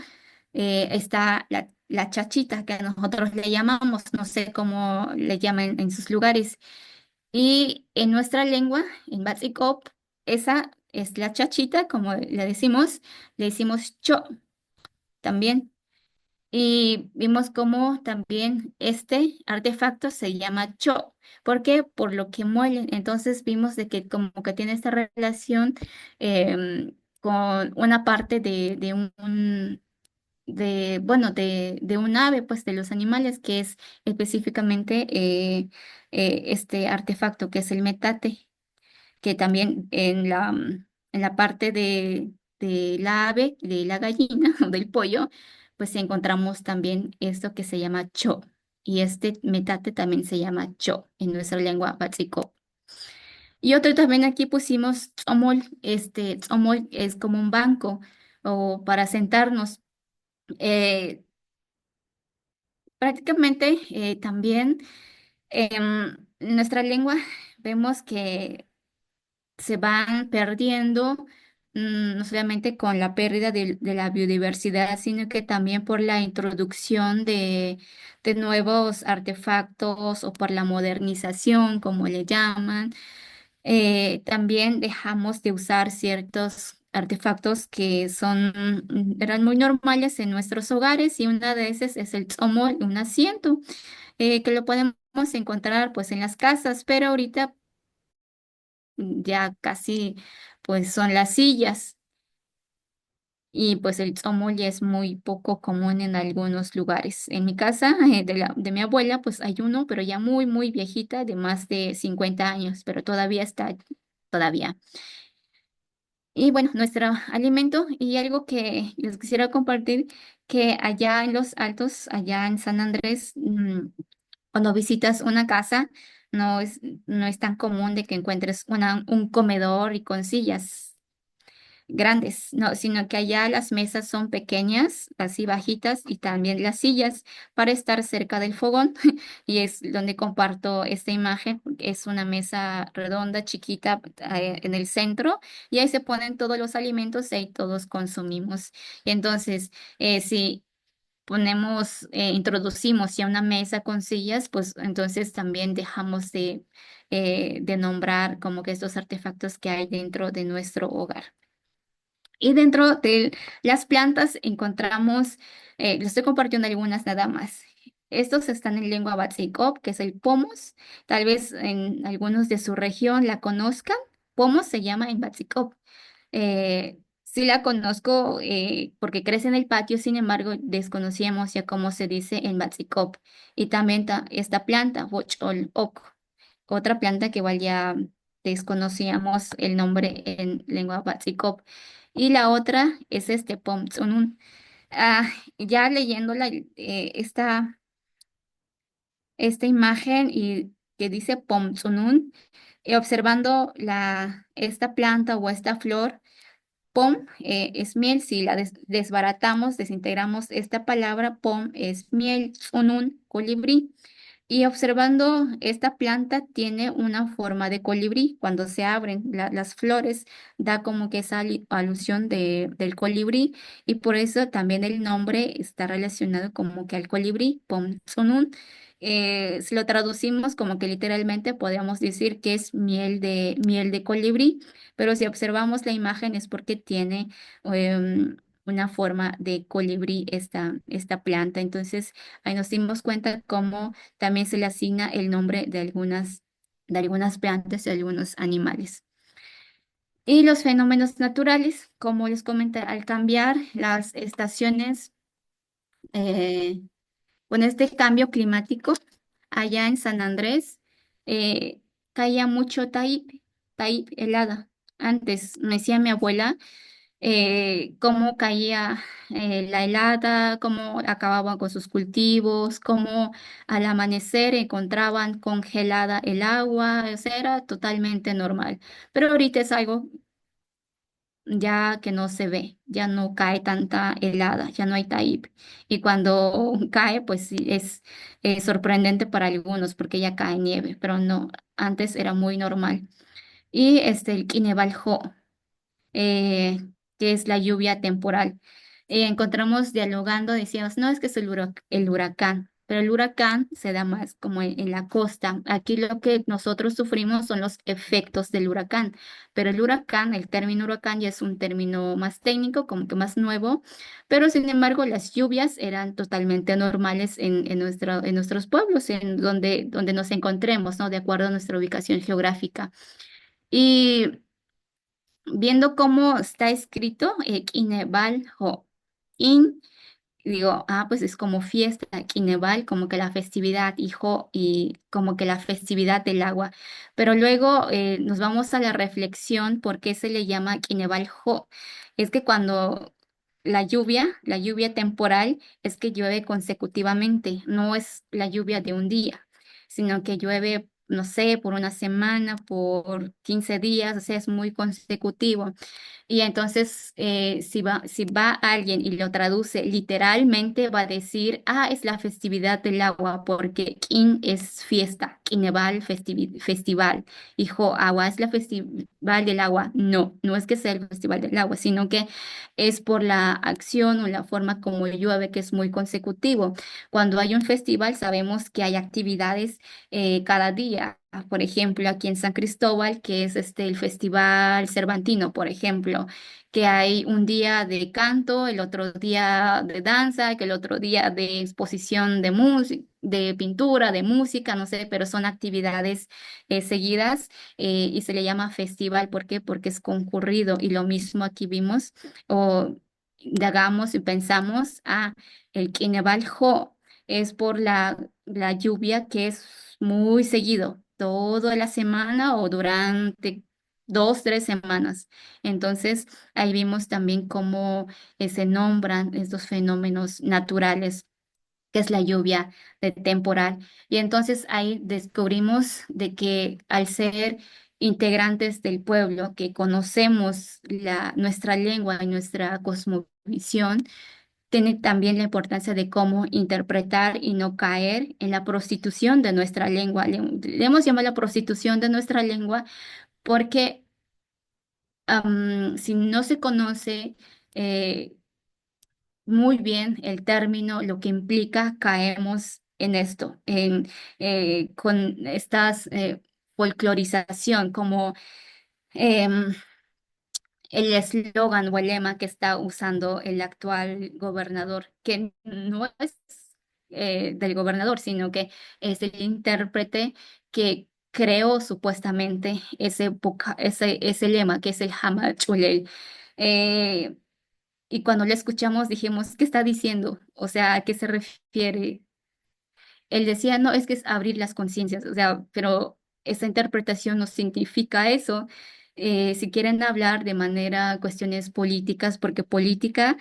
está la chachita que nosotros le llamamos, no sé cómo le llaman en sus lugares. Y en nuestra lengua, en Batsikop, esa es la chachita, como le decimos cho también. Y vimos cómo también este artefacto se llama cho. ¿Por qué? Por lo que muelen. Entonces vimos de que como que tiene esta relación con una parte bueno, de un ave, pues de los animales, que es específicamente este artefacto, que es el metate, que también en la parte de la ave, de la gallina o del pollo, pues encontramos también esto que se llama cho. Y este metate también se llama cho en nuestra lengua básico. Y otro también aquí pusimos tzomol. Este tzomol es como un banco o para sentarnos. Eh, Prácticamente también en nuestra lengua vemos que se van perdiendo, no solamente con la pérdida de la biodiversidad, sino que también por la introducción de nuevos artefactos o por la modernización, como le llaman. También dejamos de usar ciertos artefactos que eran muy normales en nuestros hogares y una de esas es el tzomol, un asiento, que lo podemos encontrar pues en las casas, pero ahorita ya casi pues son las sillas y pues el tzomol ya es muy poco común en algunos lugares. En mi casa de mi abuela pues hay uno, pero ya muy muy viejita, de más de 50 años, pero todavía está, todavía. Y bueno, nuestro alimento y algo que les quisiera compartir, que allá en Los Altos, allá en San Andrés, cuando visitas una casa, no es tan común de que encuentres un comedor y con sillas grandes, no, sino que allá las mesas son pequeñas, así bajitas, y también las sillas para estar cerca del fogón. Y es donde comparto esta imagen, porque es una mesa redonda, chiquita, en el centro, y ahí se ponen todos los alimentos y ahí todos consumimos. Y entonces, si introducimos ya una mesa con sillas, pues entonces también dejamos de nombrar como que estos artefactos que hay dentro de nuestro hogar. Y dentro de las plantas encontramos, les estoy compartiendo algunas nada más. Estos están en lengua Batseikop, que es el pomos. Tal vez en algunos de su región la conozcan. Pomos se llama en Batseikop. Sí la conozco porque crece en el patio, sin embargo, desconocíamos ya cómo se dice en Batseikop. Y también esta planta, Wochol ok, otra planta que igual ya desconocíamos el nombre en lengua Batsikop. Y la otra es este Pomtsunun. Ya leyendo esta imagen y que dice Pomtsunun, observando esta planta o esta flor, Pom es miel. Si la desbaratamos, desintegramos esta palabra, Pom es miel, Tsunun, colibrí. Y observando esta planta tiene una forma de colibrí. Cuando se abren las flores, da como que esa alusión del colibrí, y por eso también el nombre está relacionado como que al colibrí, Pomsunun. Si lo traducimos como que literalmente podríamos decir que es miel de colibrí, pero si observamos la imagen es porque tiene una forma de colibrí esta planta. Entonces ahí nos dimos cuenta cómo también se le asigna el nombre de algunas plantas y algunos animales. Y los fenómenos naturales, como les comenté, al cambiar las estaciones, eh, con este cambio climático, allá en San Andrés, caía mucho taip helada. Antes, me decía mi abuela, cómo caía la helada, cómo acababan con sus cultivos, cómo al amanecer encontraban congelada el agua, o sea, era totalmente normal. Pero ahorita es algo ya que no se ve, ya no cae tanta helada, ya no hay taip. Y cuando cae, pues sí, es sorprendente para algunos porque ya cae nieve, pero no, antes era muy normal. Y el Kinebaljo, eh, que es la lluvia temporal. Encontramos dialogando, decíamos, no, es que es el huracán. pero el huracán se da más como en la costa. Aquí lo que nosotros sufrimos son los efectos del huracán, pero el huracán, el término huracán ya es un término más técnico, como que más nuevo, pero sin embargo las lluvias eran totalmente normales en nuestros pueblos, en donde nos encontremos, ¿no? De acuerdo a nuestra ubicación geográfica. Y viendo cómo está escrito, Kineval ho in, digo, pues es como fiesta, Kineval, como que la festividad, hijo, y como que la festividad del agua. Pero luego nos vamos a la reflexión, ¿por qué se le llama Kineval ho? Es que cuando la lluvia temporal, es que llueve consecutivamente, no es la lluvia de un día, sino que llueve, no sé, por una semana, por 15 días, o sea, es muy consecutivo. Y entonces, si va alguien y lo traduce literalmente, va a decir, es la festividad del agua, porque Kin es fiesta, Kineval, festival. Hijo, agua es la festival del agua. No, no es que sea el festival del agua, sino que es por la acción o la forma como llueve, que es muy consecutivo. Cuando hay un festival, sabemos que hay actividades cada día. Por ejemplo, aquí en San Cristóbal, que es el Festival Cervantino, por ejemplo, que hay un día de canto, el otro día de danza, que el otro día de exposición de música, de pintura, de música, no sé, pero son actividades seguidas, y se le llama festival. ¿Por qué? Porque es concurrido, y lo mismo aquí vimos o indagamos y pensamos, el Carnaval es por la lluvia que es muy seguido, toda la semana o durante 2, 3 semanas. Entonces, ahí vimos también cómo se nombran estos fenómenos naturales, que es la lluvia de temporal. Y entonces ahí descubrimos de que al ser integrantes del pueblo, que conocemos nuestra lengua y nuestra cosmovisión, tiene también la importancia de cómo interpretar y no caer en la prostitución de nuestra lengua. Le hemos llamado la prostitución de nuestra lengua porque si no se conoce eh, muy bien el término, lo que implica, caemos en esto, con estas folclorización, como em, el eslogan o el lema que está usando el actual gobernador, que no es del gobernador, sino que es el intérprete que creó supuestamente ese lema, que es el Hamachulel. Eh, y cuando le escuchamos dijimos, ¿qué está diciendo? O sea, ¿a qué se refiere? Él decía, no, es que es abrir las conciencias, o sea, pero esa interpretación no significa eso. Si quieren hablar de manera cuestiones políticas, porque política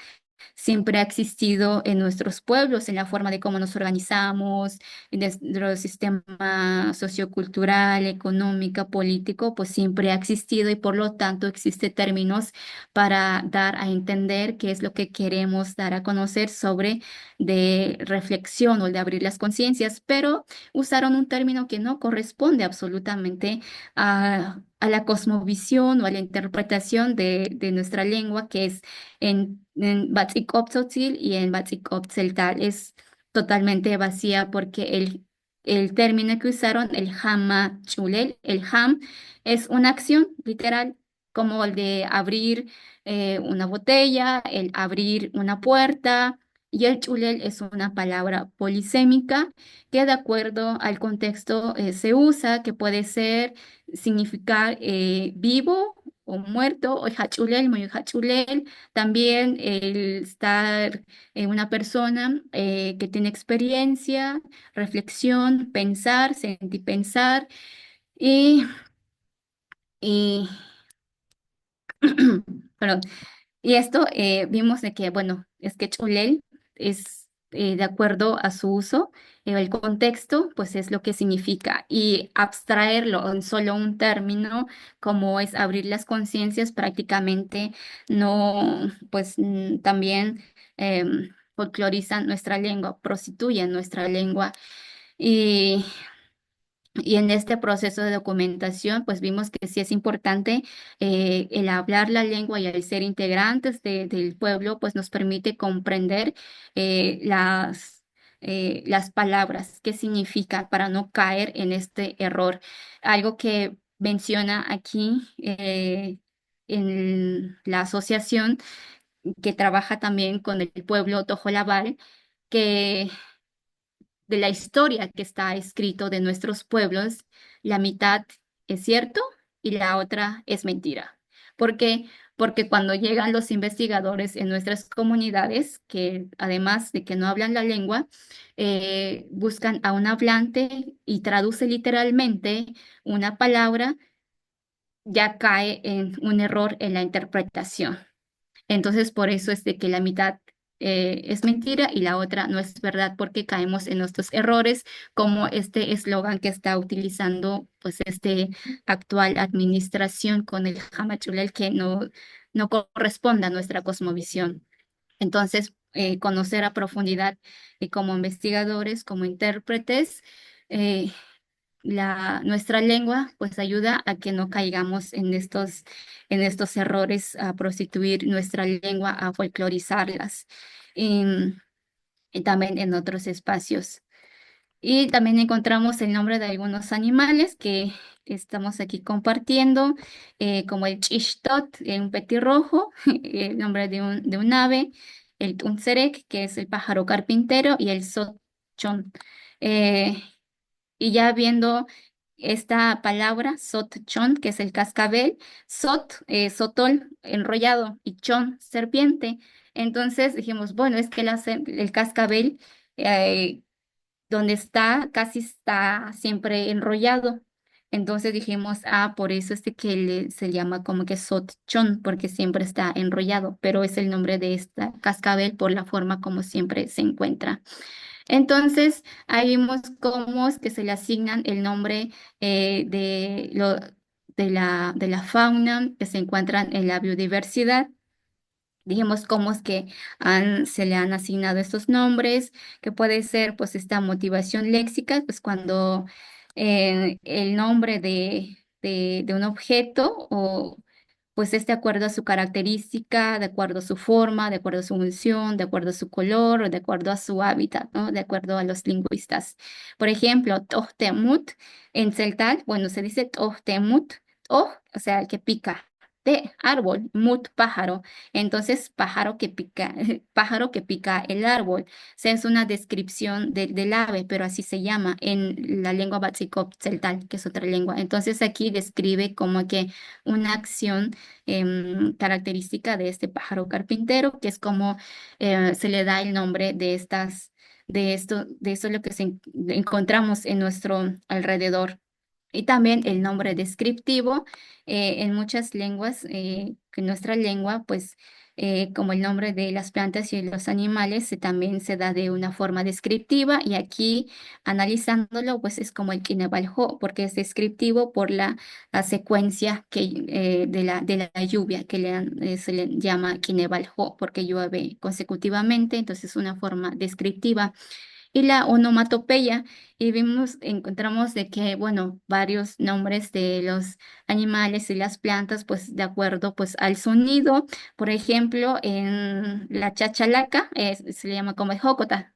siempre ha existido en nuestros pueblos, en la forma de cómo nos organizamos, en nuestro sistema sociocultural, económico, político, pues siempre ha existido, y por lo tanto existe términos para dar a entender qué es lo que queremos dar a conocer sobre de reflexión o de abrir las conciencias, pero usaron un término que no corresponde absolutamente a la cosmovisión o a la interpretación de nuestra lengua, que es en Batzikoptzotzil y en Batzikoptzeltal. Es totalmente vacía porque el término que usaron, el Hama Chulel, el Ham, es una acción literal, como el de abrir una botella, el abrir una puerta. Y el chulel es una palabra polisémica que de acuerdo al contexto se usa, que puede significar vivo o muerto, o hachulel, muy hachulel. También el estar en una persona que tiene experiencia, reflexión, pensar, sentir, pensar. Y, y, perdón, y esto vimos de que, bueno, es que Chulel es de acuerdo a su uso, el contexto, pues es lo que significa. Y abstraerlo en solo un término, como es abrir las conciencias, prácticamente no, pues también folclorizan nuestra lengua, prostituyen nuestra lengua. Y en este proceso de documentación, pues vimos que sí es importante el hablar la lengua, y el ser integrantes del pueblo, pues nos permite comprender las las palabras, qué significa para no caer en este error. Algo que menciona aquí en la asociación que trabaja también con el pueblo Tojolabal, que de la historia que está escrito de nuestros pueblos, la mitad es cierto y la otra es mentira. ¿Por qué? Porque cuando llegan los investigadores en nuestras comunidades, que además de que no hablan la lengua, buscan a un hablante y traduce literalmente una palabra, ya cae en un error en la interpretación. Entonces, por eso es de que la mitad es mentira y la otra no es verdad, porque caemos en nuestros errores, como este eslogan que está utilizando pues este actual administración con el Hamachulel, que no corresponde a nuestra cosmovisión. Entonces, conocer a profundidad como investigadores, como intérpretes, eh, nuestra lengua pues ayuda a que no caigamos en estos errores, a prostituir nuestra lengua, a folclorizarlas y, y también en otros espacios. Y también encontramos el nombre de algunos animales que estamos aquí compartiendo, como el chishtot, un petirrojo, el nombre de un ave, el tuncerek, que es el pájaro carpintero, y el sotchón. Eh, y ya viendo esta palabra, sotchón, que es el cascabel, sotol, enrollado, y chón, serpiente. Entonces dijimos, bueno, es que el cascabel, eh, donde está, casi está siempre enrollado. Entonces dijimos, ah, por eso es de que se llama como que sotchón, porque siempre está enrollado, pero es el nombre de esta cascabel por la forma como siempre se encuentra. Entonces, ahí vimos cómo es que se le asignan el nombre de la fauna que se encuentran en la biodiversidad. Dijimos cómo es que se le han asignado estos nombres, que puede ser pues esta motivación léxica, pues cuando el nombre de un objeto o pues es de acuerdo a su característica, de acuerdo a su forma, de acuerdo a su función, de acuerdo a su color, o de acuerdo a su hábitat, ¿no? De acuerdo a los lingüistas. Por ejemplo, tohtemut en celtal, bueno, se dice tohtemut, o sea, el que pica. De árbol, mut pájaro. Entonces, pájaro que pica, pájaro que pica el árbol. O sea, es una descripción del ave, pero así se llama en la lengua Batsikop celtal, que es otra lengua. Entonces, aquí describe como que una acción característica de este pájaro carpintero, que es como se le da el nombre de esto lo que encontramos en nuestro alrededor. Y también el nombre descriptivo en muchas lenguas, que nuestra lengua, pues como el nombre de las plantas y los animales, también se da de una forma descriptiva y aquí analizándolo, pues es como el Kinebaljo, porque es descriptivo por la secuencia de la lluvia, que se le llama Kinebaljo, porque llueve consecutivamente, entonces es una forma descriptiva y la onomatopeya. Y encontramos de que, bueno, varios nombres de los animales y las plantas, pues de acuerdo pues al sonido. Por ejemplo, en la chachalaca se le llama como el jocota,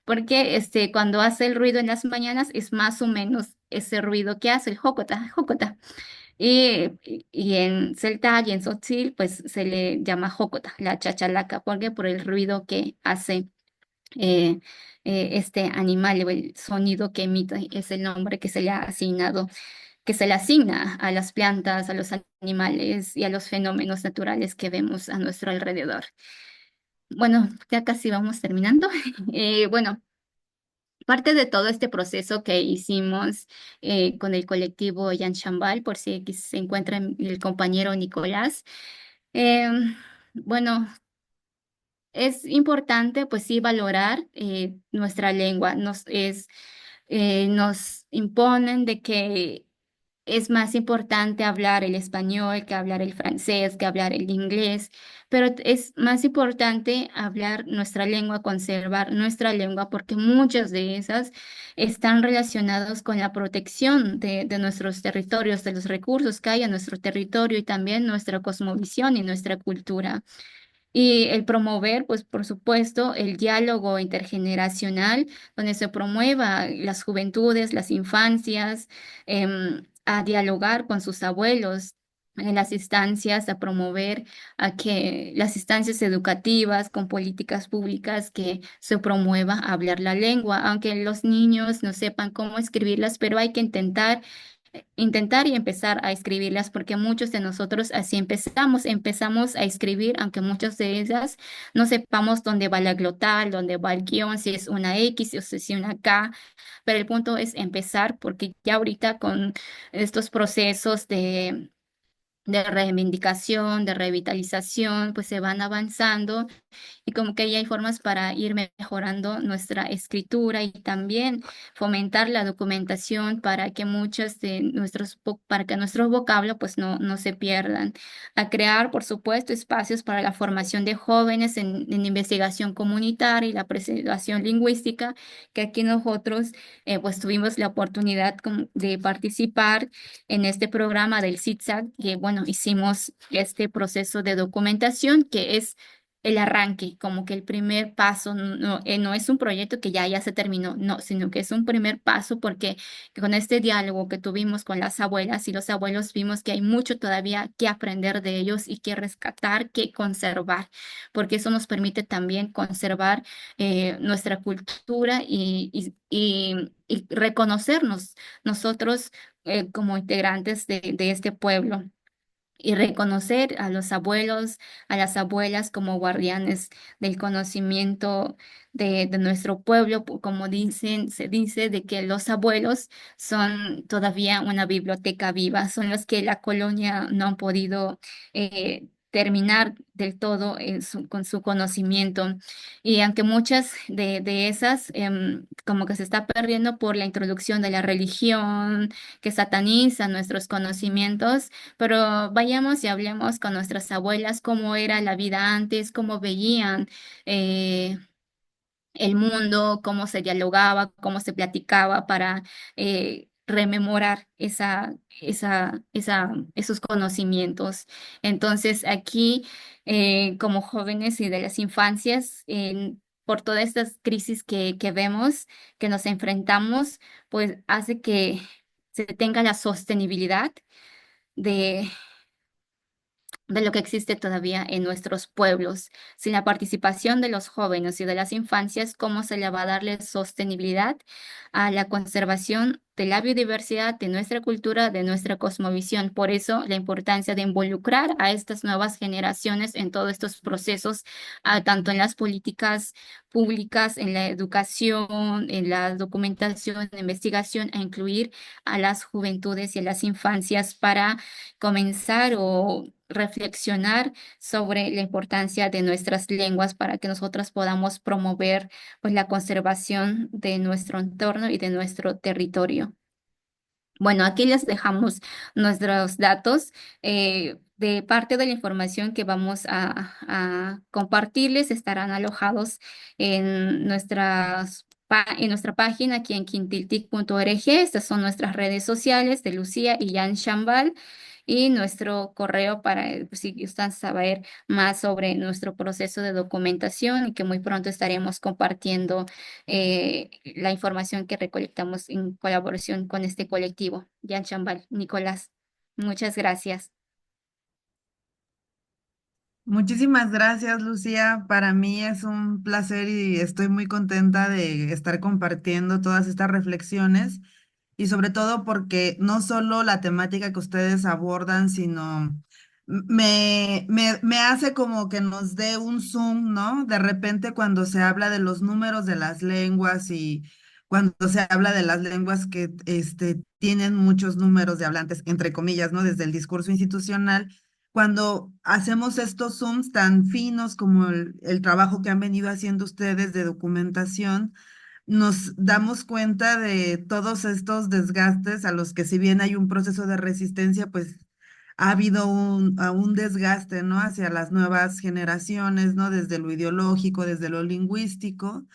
porque cuando hace el ruido en las mañanas es más o menos ese ruido que hace el jocota. Y en celta y en tzotzil, pues se le llama jocota, la chachalaca, porque por el ruido que hace eh, este animal o el sonido que emite es el nombre que se le ha asignado, que se le asigna a las plantas, a los animales y a los fenómenos naturales que vemos a nuestro alrededor. Bueno, ya casi vamos terminando. Bueno, parte de todo este proceso que hicimos con el colectivo Yan Shambal, por si aquí se encuentra el compañero Nicolás, bueno, es importante, pues sí, valorar nuestra lengua. Nos imponen de que es más importante hablar el español que hablar el francés, que hablar el inglés, pero es más importante hablar nuestra lengua, conservar nuestra lengua, porque muchas de esas están relacionadas con la protección de nuestros territorios, de los recursos que hay en nuestro territorio y también nuestra cosmovisión y nuestra cultura. Y el promover, pues por supuesto, el diálogo intergeneracional, donde se promueva las juventudes, las infancias, a dialogar con sus abuelos en las instancias, a promover a que las instancias educativas con políticas públicas que se promueva hablar la lengua, aunque los niños no sepan cómo escribirlas, pero hay que intentar y empezar a escribirlas, porque muchos de nosotros así empezamos a escribir, aunque muchas de ellas no sepamos dónde va la glotal, dónde va el guión, si es una X o si es una K, pero el punto es empezar, porque ya ahorita con estos procesos de reivindicación, de revitalización, pues se van avanzando y como que ahí hay formas para ir mejorando nuestra escritura y también fomentar la documentación para que muchos de para que nuestros vocablos pues no se pierdan. A crear, por supuesto, espacios para la formación de jóvenes en investigación comunitaria y la preservación lingüística, que aquí nosotros pues tuvimos la oportunidad de participar en este programa del CITSAC, que bueno, hicimos este proceso de documentación que es el arranque, como que el primer paso, no es un proyecto que ya se terminó, no, sino que es un primer paso porque con este diálogo que tuvimos con las abuelas y los abuelos vimos que hay mucho todavía que aprender de ellos y que rescatar, que conservar, porque eso nos permite también conservar nuestra cultura y reconocernos nosotros como integrantes de este pueblo y reconocer a los abuelos, a las abuelas como guardianes del conocimiento de nuestro pueblo, como se dice de que los abuelos son todavía una biblioteca viva, son los que la colonia no han podido terminar del todo con su conocimiento. Y aunque muchas de esas como que se está perdiendo por la introducción de la religión, que sataniza nuestros conocimientos, pero vayamos y hablemos con nuestras abuelas cómo era la vida antes, cómo veían eh, el mundo, cómo se dialogaba, cómo se platicaba para rememorar esos conocimientos. Entonces, aquí, como jóvenes y de las infancias, por todas estas crisis que vemos, que nos enfrentamos, pues hace que se tenga la sostenibilidad de lo que existe todavía en nuestros pueblos. Sin la participación de los jóvenes y de las infancias, ¿cómo se le va a darle sostenibilidad a la conservación de la biodiversidad, de nuestra cultura, de nuestra cosmovisión? Por eso, la importancia de involucrar a estas nuevas generaciones en todos estos procesos, tanto en las políticas públicas, en la educación, en la documentación, en la investigación, a incluir a las juventudes y a las infancias para comenzar o reflexionar sobre la importancia de nuestras lenguas para que nosotras podamos promover pues la conservación de nuestro entorno y de nuestro territorio. Bueno, aquí les dejamos nuestros datos. De parte de la información que vamos a compartirles estarán alojados en nuestra página aquí en quintiltic.org. Estas son nuestras redes sociales de Lucía y Jan Shambal y nuestro correo para si gustan saber más sobre nuestro proceso de documentación y que muy pronto estaremos compartiendo la información que recolectamos en colaboración con este colectivo. Jan Chambal, Nicolás, muchas gracias. Muchísimas gracias, Lucía. Para mí es un placer y estoy muy contenta de estar compartiendo todas estas reflexiones y sobre todo porque no solo la temática que ustedes abordan, sino me hace como que nos dé un zoom, ¿no? De repente cuando se habla de los números de las lenguas y cuando se habla de las lenguas que tienen muchos números de hablantes, entre comillas, ¿no? Desde el discurso institucional, cuando hacemos estos zooms tan finos como el trabajo que han venido haciendo ustedes de documentación, nos damos cuenta de todos estos desgastes a los que si bien hay un proceso de resistencia, pues ha habido un desgaste, ¿no? Hacia las nuevas generaciones, ¿no? Desde lo ideológico, desde lo lingüístico.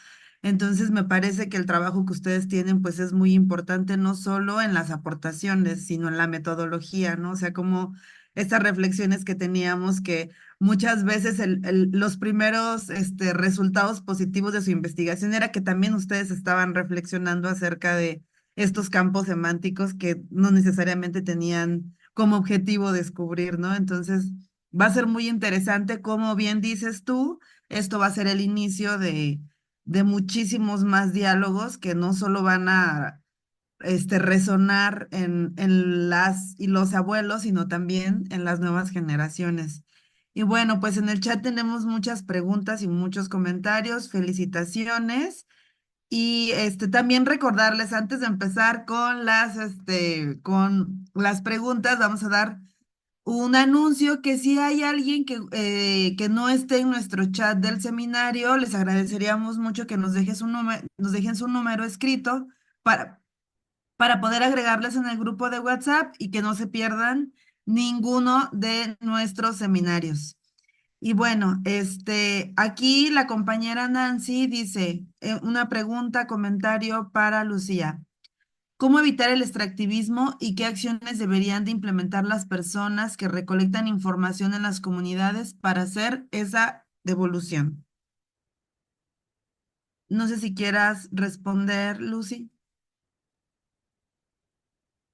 Entonces, me parece que el trabajo que ustedes tienen, pues es muy importante, no solo en las aportaciones, sino en la metodología, ¿no? O sea, como estas reflexiones que teníamos que muchas veces los primeros resultados positivos de su investigación era que también ustedes estaban reflexionando acerca de estos campos semánticos que no necesariamente tenían como objetivo descubrir, ¿no? Entonces, va a ser muy interesante, como bien dices tú, esto va a ser el inicio de muchísimos más diálogos que no solo van a resonar en las y los abuelos, sino también en las nuevas generaciones. Y bueno, pues en el chat tenemos muchas preguntas y muchos comentarios. Felicitaciones. Y también recordarles antes de empezar con las preguntas, vamos a dar un anuncio que si hay alguien que no esté en nuestro chat del seminario, les agradeceríamos mucho que nos dejen su número escrito para, para poder agregarles en el grupo de WhatsApp y que no se pierdan ninguno de nuestros seminarios. Y bueno, aquí la compañera Nancy dice, una pregunta, comentario para Lucía. ¿Cómo evitar el extractivismo y qué acciones deberían de implementar las personas que recolectan información en las comunidades para hacer esa devolución? No sé si quieras responder, Lucy.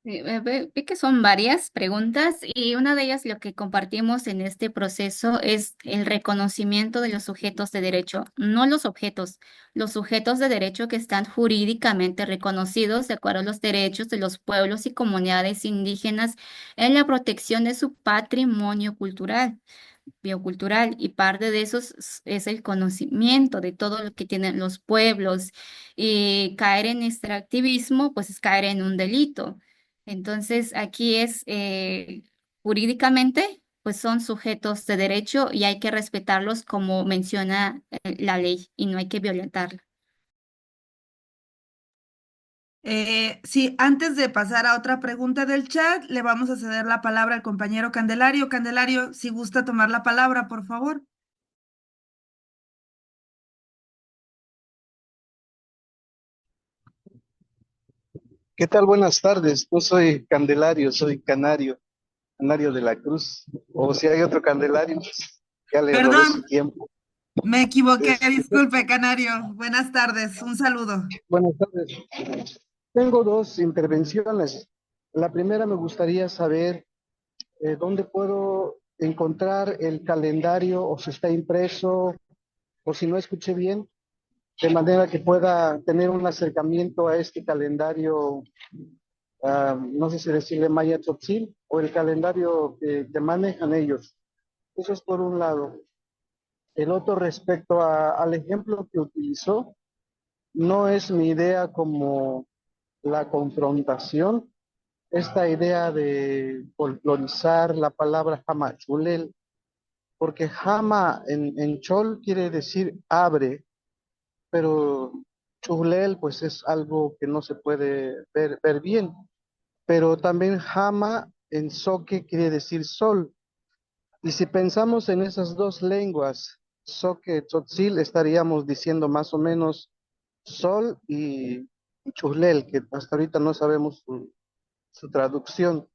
Vi que son varias preguntas y una de ellas lo que compartimos en este proceso es el reconocimiento de los sujetos de derecho, no los objetos, los sujetos de derecho que están jurídicamente reconocidos de acuerdo a los derechos de los pueblos y comunidades indígenas en la protección de su patrimonio cultural, biocultural, y parte de eso es el conocimiento de todo lo que tienen los pueblos, y caer en extractivismo pues es caer en un delito. Entonces, aquí es jurídicamente, pues son sujetos de derecho y hay que respetarlos como menciona la ley y no hay que violentarla. Sí, antes de pasar a otra pregunta del chat, le vamos a ceder la palabra al compañero Candelario. Candelario, si gusta tomar la palabra, por favor. ¿Qué tal? Buenas tardes. Yo soy Candelario, soy Canario, Canario de la Cruz. O si hay otro Candelario, pues, ya le robé Perdón, su tiempo. me equivoqué, Este, disculpe, Canario. Buenas tardes, un saludo. buenas tardes. Tengo dos intervenciones. La primera me gustaría saber dónde puedo encontrar el calendario o si está impreso o si no escuché bien, de manera que pueda tener un acercamiento a este calendario, no sé si decirle Maya Tzotzil o el calendario que manejan ellos. Eso es por un lado. El otro respecto al ejemplo que utilizó, no es mi idea como la confrontación, esta idea de folclorizar la palabra jamachulel, porque jama en chol quiere decir abre, pero chulel pues es algo que no se puede ver bien, pero también jama en soque quiere decir sol. Y si pensamos en esas dos lenguas, soque, tzotzil, estaríamos diciendo más o menos sol y chulel, que hasta ahorita no sabemos su traducción.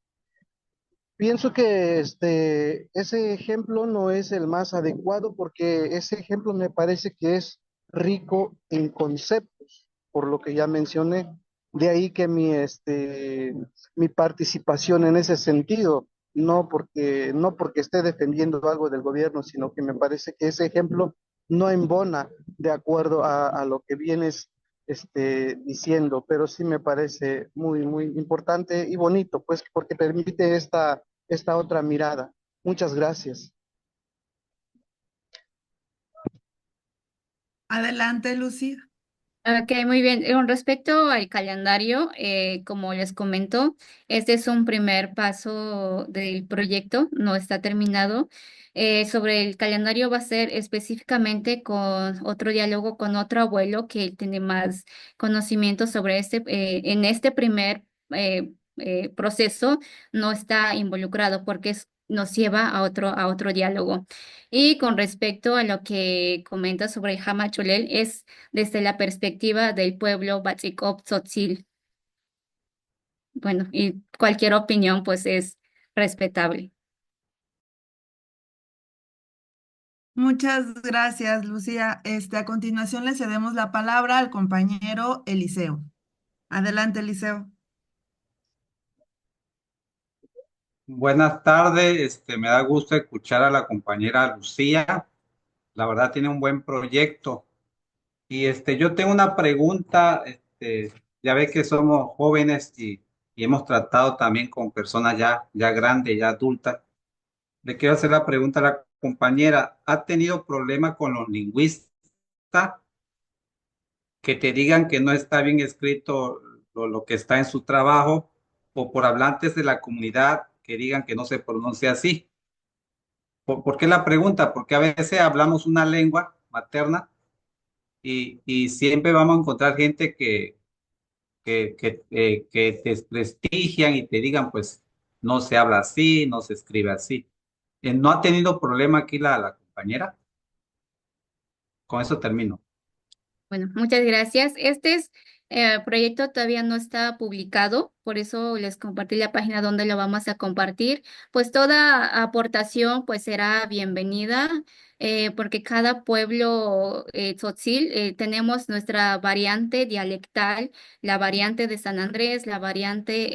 Pienso que ese ejemplo no es el más adecuado porque ese ejemplo me parece que es rico en conceptos, por lo que ya mencioné. De ahí que mi participación en ese sentido, no porque esté defendiendo algo del gobierno, sino que me parece que ese ejemplo no embona de acuerdo a lo que vienes diciendo, pero sí me parece muy importante y bonito, pues porque permite esta otra mirada. Muchas gracias. Adelante, Lucy. Ok, muy bien. Con respecto al calendario, como les comento, este es un primer paso del proyecto, no está terminado. Sobre el calendario va a ser específicamente con otro diálogo con otro abuelo que tiene más conocimiento sobre en este primer proceso no está involucrado porque nos lleva a otro diálogo. Y con respecto a lo que comenta sobre Hamachulel, es desde la perspectiva del pueblo Batsikop Tzotzil. Bueno, y cualquier opinión pues es respetable. Muchas gracias, Lucía. A continuación le cedemos la palabra al compañero Eliseo. Adelante, Eliseo. Buenas tardes, me da gusto escuchar a la compañera Lucía. La verdad tiene un buen proyecto. Y yo tengo una pregunta, ya ve que somos jóvenes y hemos tratado también con personas ya grandes, ya adultas. Le quiero hacer la pregunta a la compañera, ¿ha tenido problemas con los lingüistas que te digan que no está bien escrito lo que está en su trabajo o por hablantes de la comunidad que digan que no se pronuncia así? ¿Por qué la pregunta? Porque a veces hablamos una lengua materna y siempre vamos a encontrar gente que te desprestigian y te digan, pues, no se habla así, no se escribe así. ¿No ha tenido problema aquí la compañera? Con eso termino. Bueno, muchas gracias. Proyecto todavía no está publicado, por eso les compartí la página donde lo vamos a compartir. Pues toda aportación pues será bienvenida, porque cada pueblo tzotzil tenemos nuestra variante dialectal, la variante de San Andrés, la variante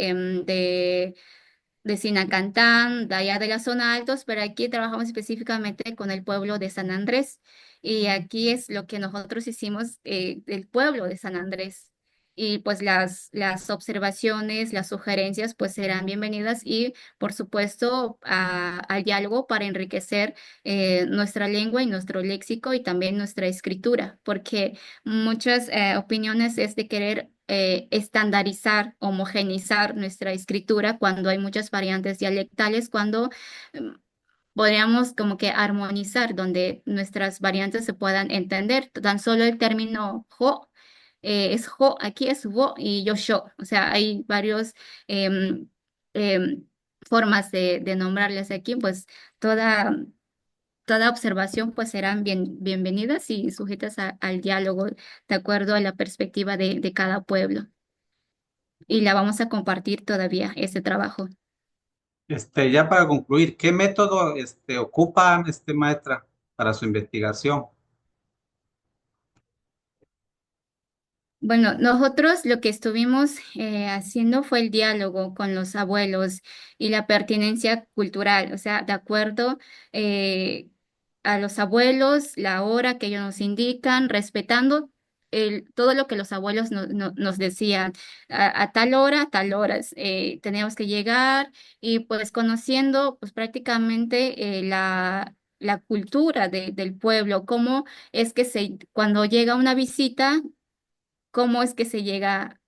de Sinacantán, de allá de la zona altos, pero aquí trabajamos específicamente con el pueblo de San Andrés. Y aquí es lo que nosotros hicimos del pueblo de San Andrés. Y pues las observaciones, las sugerencias, pues serán bienvenidas y, por supuesto, al diálogo para enriquecer nuestra lengua y nuestro léxico y también nuestra escritura, porque muchas opiniones es de querer estandarizar, homogeneizar nuestra escritura cuando hay muchas variantes dialectales, cuando em, podríamos como que armonizar, donde nuestras variantes se puedan entender. Tan solo el término jo es jo, aquí es wo y yo. O sea, hay varios em, em, formas de nombrarles aquí, pues toda, toda observación pues serán bienvenidas y sujetas al diálogo de acuerdo a la perspectiva de cada pueblo. Y la vamos a compartir todavía, este trabajo. Ya para concluir, ¿qué método ocupa maestra para su investigación? Bueno, nosotros lo que estuvimos haciendo fue el diálogo con los abuelos y la pertinencia cultural, o sea, de acuerdo eh, a los abuelos, la hora que ellos nos indican, respetando todo lo que los abuelos nos decían. A tal hora, a tal horas, teníamos que llegar y pues conociendo pues prácticamente la cultura del pueblo, cómo es que cuando llega una visita, cómo es que se llega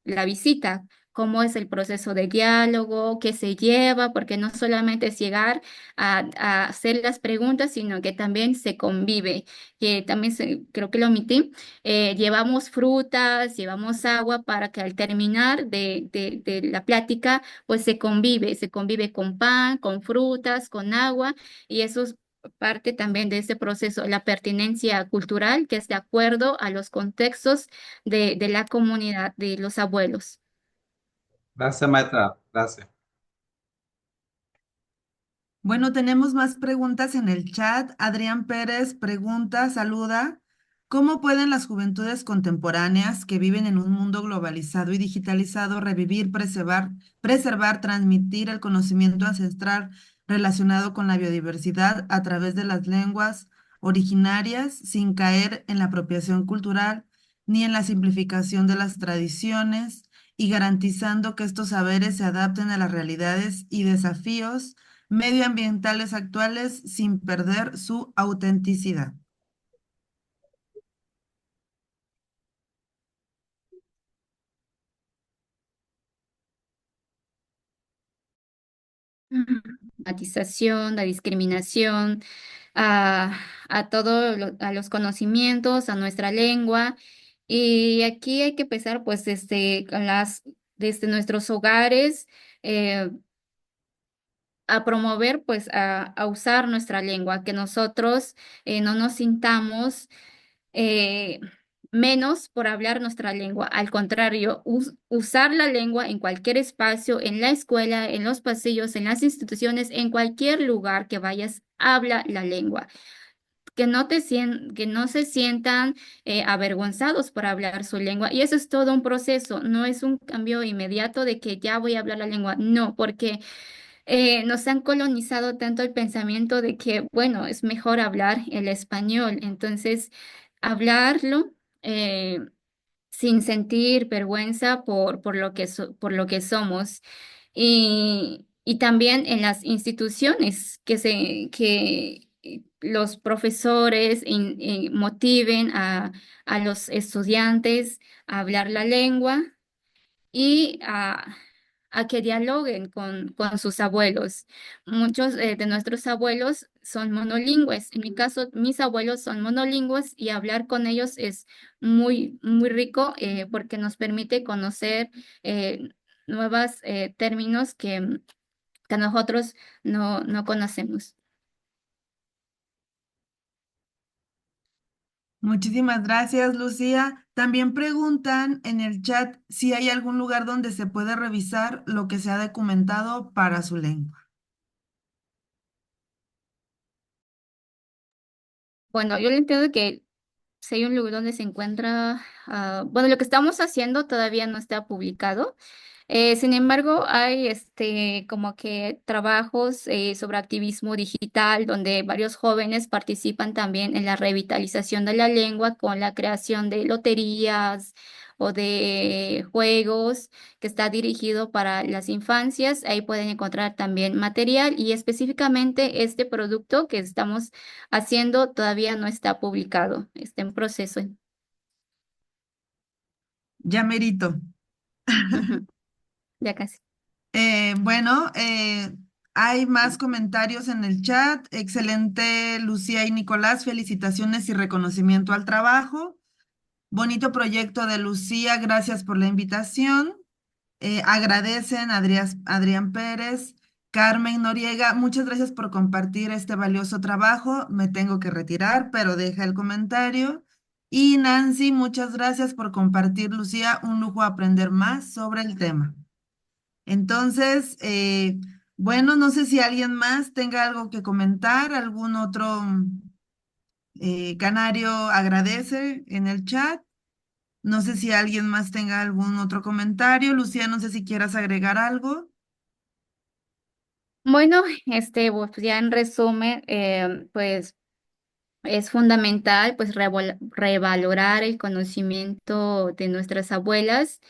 la visita, cómo es el proceso de diálogo, qué se lleva, porque no solamente es llegar a hacer las preguntas, sino que también se convive, que también creo que lo omití, llevamos frutas, llevamos agua para que al terminar de la plática, pues se convive con pan, con frutas, con agua, y eso es parte también de ese proceso, la pertinencia cultural, que es de acuerdo a los contextos de la comunidad, de los abuelos. Gracias, maestra. Gracias. Bueno, tenemos más preguntas en el chat. Adrián Pérez pregunta, saluda, ¿cómo pueden las juventudes contemporáneas que viven en un mundo globalizado y digitalizado revivir, preservar, transmitir el conocimiento ancestral relacionado con la biodiversidad a través de las lenguas originarias sin caer en la apropiación cultural ni en la simplificación de las tradiciones y garantizando que estos saberes se adapten a las realidades y desafíos medioambientales actuales sin perder su autenticidad? Matización, la discriminación, a a los conocimientos, a nuestra lengua. Y aquí hay que empezar pues con desde nuestros hogares, a promover, pues, a usar nuestra lengua, que nosotros no nos sintamos eh, menos por hablar nuestra lengua. Al contrario, usar la lengua en cualquier espacio, en la escuela, en los pasillos, en las instituciones, en cualquier lugar que vayas, habla la lengua. Que no se sientan avergonzados por hablar su lengua. Y eso es todo un proceso, no es un cambio inmediato de que ya voy a hablar la lengua. No, porque nos han colonizado tanto el pensamiento de que, bueno, es mejor hablar el español. Entonces, hablarlo sin sentir vergüenza por lo que por lo que somos. Y también en las instituciones que los profesores motiven a los estudiantes a hablar la lengua y a que dialoguen con sus abuelos. Muchos de nuestros abuelos son monolingües. En mi caso, mis abuelos son monolingües y hablar con ellos es muy, muy rico porque nos permite conocer nuevos términos que nosotros no conocemos. Muchísimas gracias, Lucía. También preguntan en el chat si hay algún lugar donde se puede revisar lo que se ha documentado para su lengua. Bueno, yo le entiendo que si hay un lugar donde se encuentra, bueno, lo que estamos haciendo todavía no está publicado. Sin embargo, hay como que trabajos sobre activismo digital donde varios jóvenes participan también en la revitalización de la lengua con la creación de loterías o de juegos que está dirigido para las infancias. Ahí pueden encontrar también material y específicamente este producto que estamos haciendo todavía no está publicado, está en proceso. Ya merito. Ujú, ya casi. Bueno, hay más comentarios en el chat. Excelente, Lucía y Nicolás. Felicitaciones y reconocimiento al trabajo. Bonito proyecto de Lucía. Gracias por la invitación. Agradecen Adrián Pérez, Carmen Noriega. Muchas gracias por compartir este valioso trabajo. Me tengo que retirar, pero deja el comentario. Y Nancy, muchas gracias por compartir, Lucía. Un lujo aprender más sobre el tema. Entonces, bueno, no sé si alguien más tenga algo que comentar, algún otro canario agradece en el chat. No sé si alguien más tenga algún otro comentario. Lucía, no sé si quieras agregar algo. Bueno, pues ya en resumen, pues es fundamental pues revalorar el conocimiento de nuestras abuelas,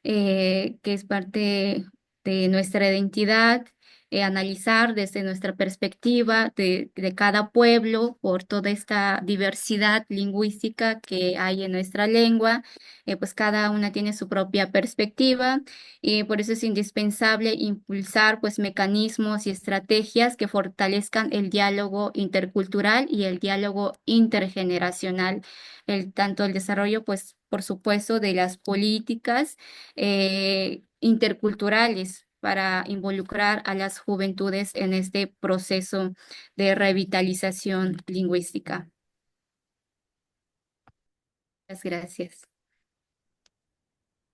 que es parte de nuestra identidad, analizar desde nuestra perspectiva de cada pueblo por toda esta diversidad lingüística que hay en nuestra lengua. Pues cada una tiene su propia perspectiva y por eso es indispensable impulsar pues mecanismos y estrategias que fortalezcan el diálogo intercultural y el diálogo intergeneracional, tanto el desarrollo pues por supuesto de las políticas interculturales para involucrar a las juventudes en este proceso de revitalización lingüística. Muchas gracias.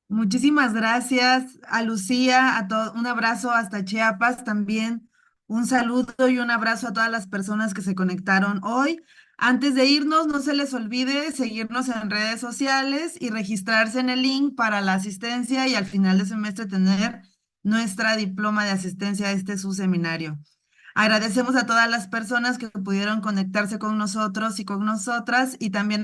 Muchísimas gracias a Lucía, un abrazo hasta Chiapas también, un saludo y un abrazo a todas las personas que se conectaron hoy. Antes de irnos, no se les olvide seguirnos en redes sociales y registrarse en el link para la asistencia y al final de semestre tener nuestra diploma de asistencia a su seminario. Agradecemos a todas las personas que pudieron conectarse con nosotros y con nosotras y también